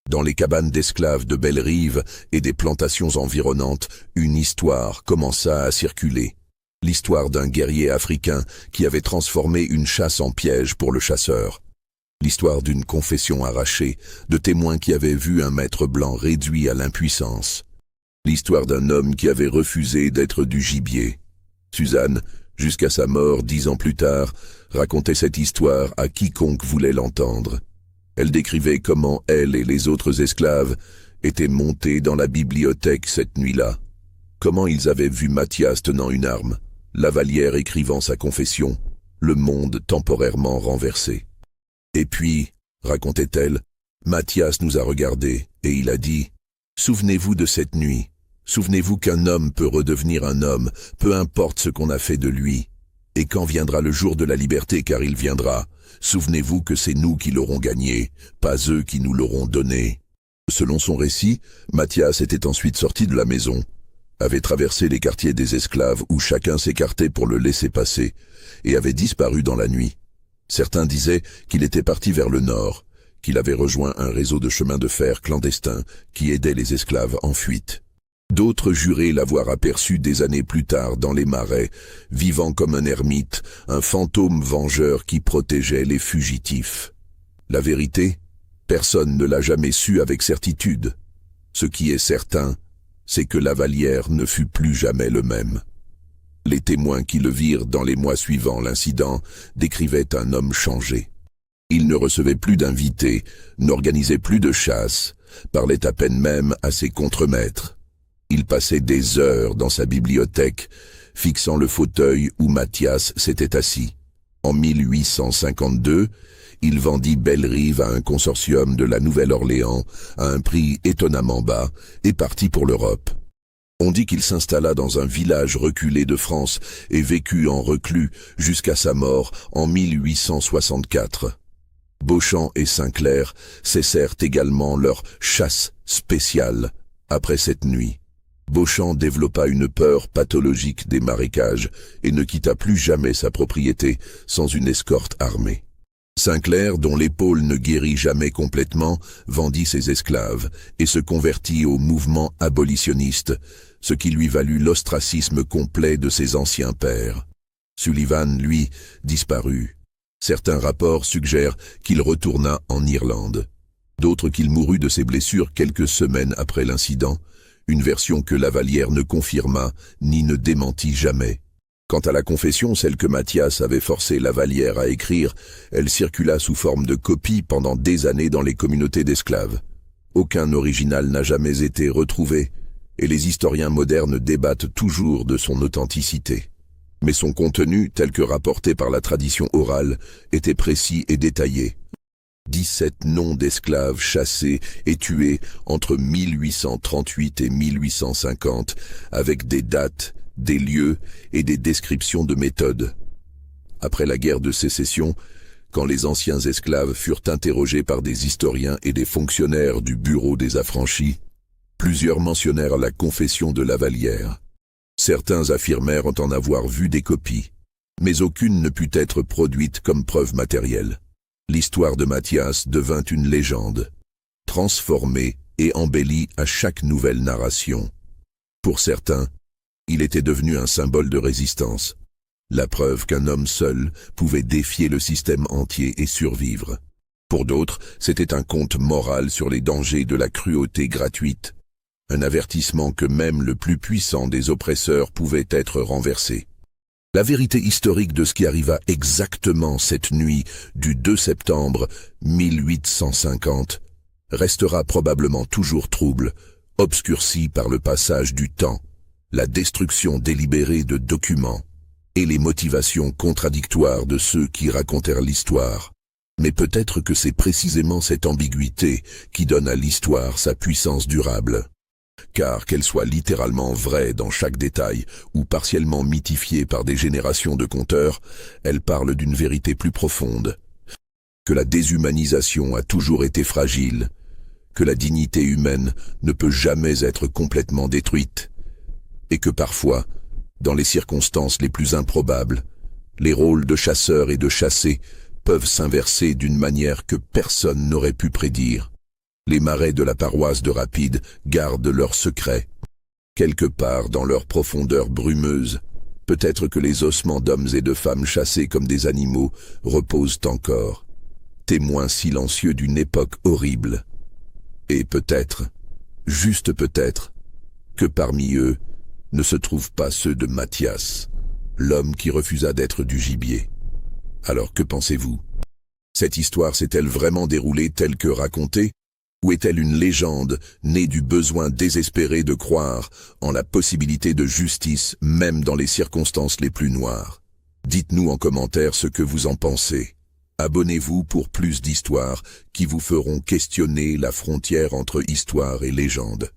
Dans les cabanes d'esclaves de Bellerive et des plantations environnantes, une histoire commença à circuler. L'histoire d'un guerrier africain qui avait transformé une chasse en piège pour le chasseur. L'histoire d'une confession arrachée, de témoins qui avaient vu un maître blanc réduit à l'impuissance. L'histoire d'un homme qui avait refusé d'être du gibier. Suzanne, jusqu'à sa mort 10 ans plus tard, racontait cette histoire à quiconque voulait l'entendre. Elle décrivait comment elle et les autres esclaves étaient montés dans la bibliothèque cette nuit-là. Comment ils avaient vu Mathias tenant une arme, Lavallière écrivant sa confession, le monde temporairement renversé. Et puis, racontait-elle, Mathias nous a regardés et il a dit « Souvenez-vous de cette nuit, souvenez-vous qu'un homme peut redevenir un homme, peu importe ce qu'on a fait de lui. Et quand viendra le jour de la liberté, car il viendra, souvenez-vous que c'est nous qui l'aurons gagné, pas eux qui nous l'auront donné. » Selon son récit, Mathias était ensuite sorti de la maison, avait traversé les quartiers des esclaves où chacun s'écartait pour le laisser passer, et avait disparu dans la nuit. Certains disaient qu'il était parti vers le nord, qu'il avait rejoint un réseau de chemins de fer clandestins qui aidait les esclaves en fuite. D'autres juraient l'avoir aperçu des années plus tard dans les marais, vivant comme un ermite, un fantôme vengeur qui protégeait les fugitifs. La vérité, personne ne l'a jamais su avec certitude. Ce qui est certain, c'est que Lavallière ne fut plus jamais le même. Les témoins qui le virent dans les mois suivant l'incident décrivaient un homme changé. Il ne recevait plus d'invités, n'organisait plus de chasse, parlait à peine même à ses contremaîtres. Il passait des heures dans sa bibliothèque, fixant le fauteuil où Mathias s'était assis. En 1852, il vendit Bellerive à un consortium de la Nouvelle-Orléans à un prix étonnamment bas et partit pour l'Europe. On dit qu'il s'installa dans un village reculé de France et vécut en reclus jusqu'à sa mort en 1864. Beauchamp et Sinclair cessèrent également leur chasse spéciale après cette nuit. Beauchamp développa une peur pathologique des marécages et ne quitta plus jamais sa propriété sans une escorte armée. Sinclair, dont l'épaule ne guérit jamais complètement, vendit ses esclaves et se convertit au mouvement abolitionniste, ce qui lui valut l'ostracisme complet de ses anciens pairs. Sullivan, lui, disparut. Certains rapports suggèrent qu'il retourna en Irlande. D'autres qu'il mourut de ses blessures quelques semaines après l'incident, une version que Lavallière ne confirma ni ne démentit jamais. Quant à la confession, celle que Mathias avait forcé Lavallière à écrire, elle circula sous forme de copie pendant des années dans les communautés d'esclaves. Aucun original n'a jamais été retrouvé, et les historiens modernes débattent toujours de son authenticité. Mais son contenu, tel que rapporté par la tradition orale, était précis et détaillé. 17 noms d'esclaves chassés et tués entre 1838 et 1850, avec des dates, des lieux et des descriptions de méthodes. Après la guerre de sécession, quand les anciens esclaves furent interrogés par des historiens et des fonctionnaires du Bureau des Affranchis, plusieurs mentionnèrent la confession de Lavallière. Certains affirmèrent en avoir vu des copies, mais aucune ne put être produite comme preuve matérielle. L'histoire de Mathias devint une légende, transformée et embellie à chaque nouvelle narration. Pour certains, il était devenu un symbole de résistance, la preuve qu'un homme seul pouvait défier le système entier et survivre. Pour d'autres, c'était un conte moral sur les dangers de la cruauté gratuite, un avertissement que même le plus puissant des oppresseurs pouvait être renversé. La vérité historique de ce qui arriva exactement cette nuit du 2 septembre 1850 restera probablement toujours trouble, obscurcie par le passage du temps, la destruction délibérée de documents et les motivations contradictoires de ceux qui racontèrent l'histoire. Mais peut-être que c'est précisément cette ambiguïté qui donne à l'histoire sa puissance durable. Car qu'elle soit littéralement vraie dans chaque détail ou partiellement mythifiée par des générations de conteurs, elle parle d'une vérité plus profonde. Que la déshumanisation a toujours été fragile, que la dignité humaine ne peut jamais être complètement détruite, et que parfois, dans les circonstances les plus improbables, les rôles de chasseurs et de chassés peuvent s'inverser d'une manière que personne n'aurait pu prédire. Les marais de la paroisse de Rapide gardent leurs secrets. Quelque part dans leur profondeur brumeuse, peut-être que les ossements d'hommes et de femmes chassés comme des animaux reposent encore, témoins silencieux d'une époque horrible. Et peut-être, juste peut-être, que parmi eux ne se trouvent pas ceux de Mathias, l'homme qui refusa d'être du gibier. Alors que pensez-vous? Cette histoire s'est-elle vraiment déroulée telle que racontée? Ou est-elle une légende née du besoin désespéré de croire en la possibilité de justice même dans les circonstances les plus noires? Dites-nous en commentaire ce que vous en pensez. Abonnez-vous pour plus d'histoires qui vous feront questionner la frontière entre histoire et légende.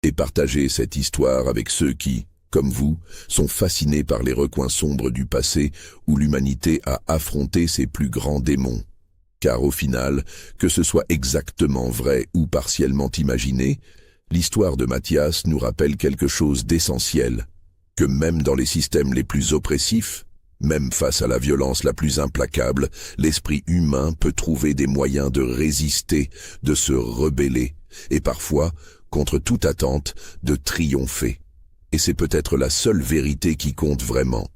Et partagez cette histoire avec ceux qui, comme vous, sont fascinés par les recoins sombres du passé où l'humanité a affronté ses plus grands démons. Car au final, que ce soit exactement vrai ou partiellement imaginé, l'histoire de Mathias nous rappelle quelque chose d'essentiel, que même dans les systèmes les plus oppressifs, même face à la violence la plus implacable, l'esprit humain peut trouver des moyens de résister, de se rebeller, et parfois, contre toute attente, de triompher. Et c'est peut-être la seule vérité qui compte vraiment.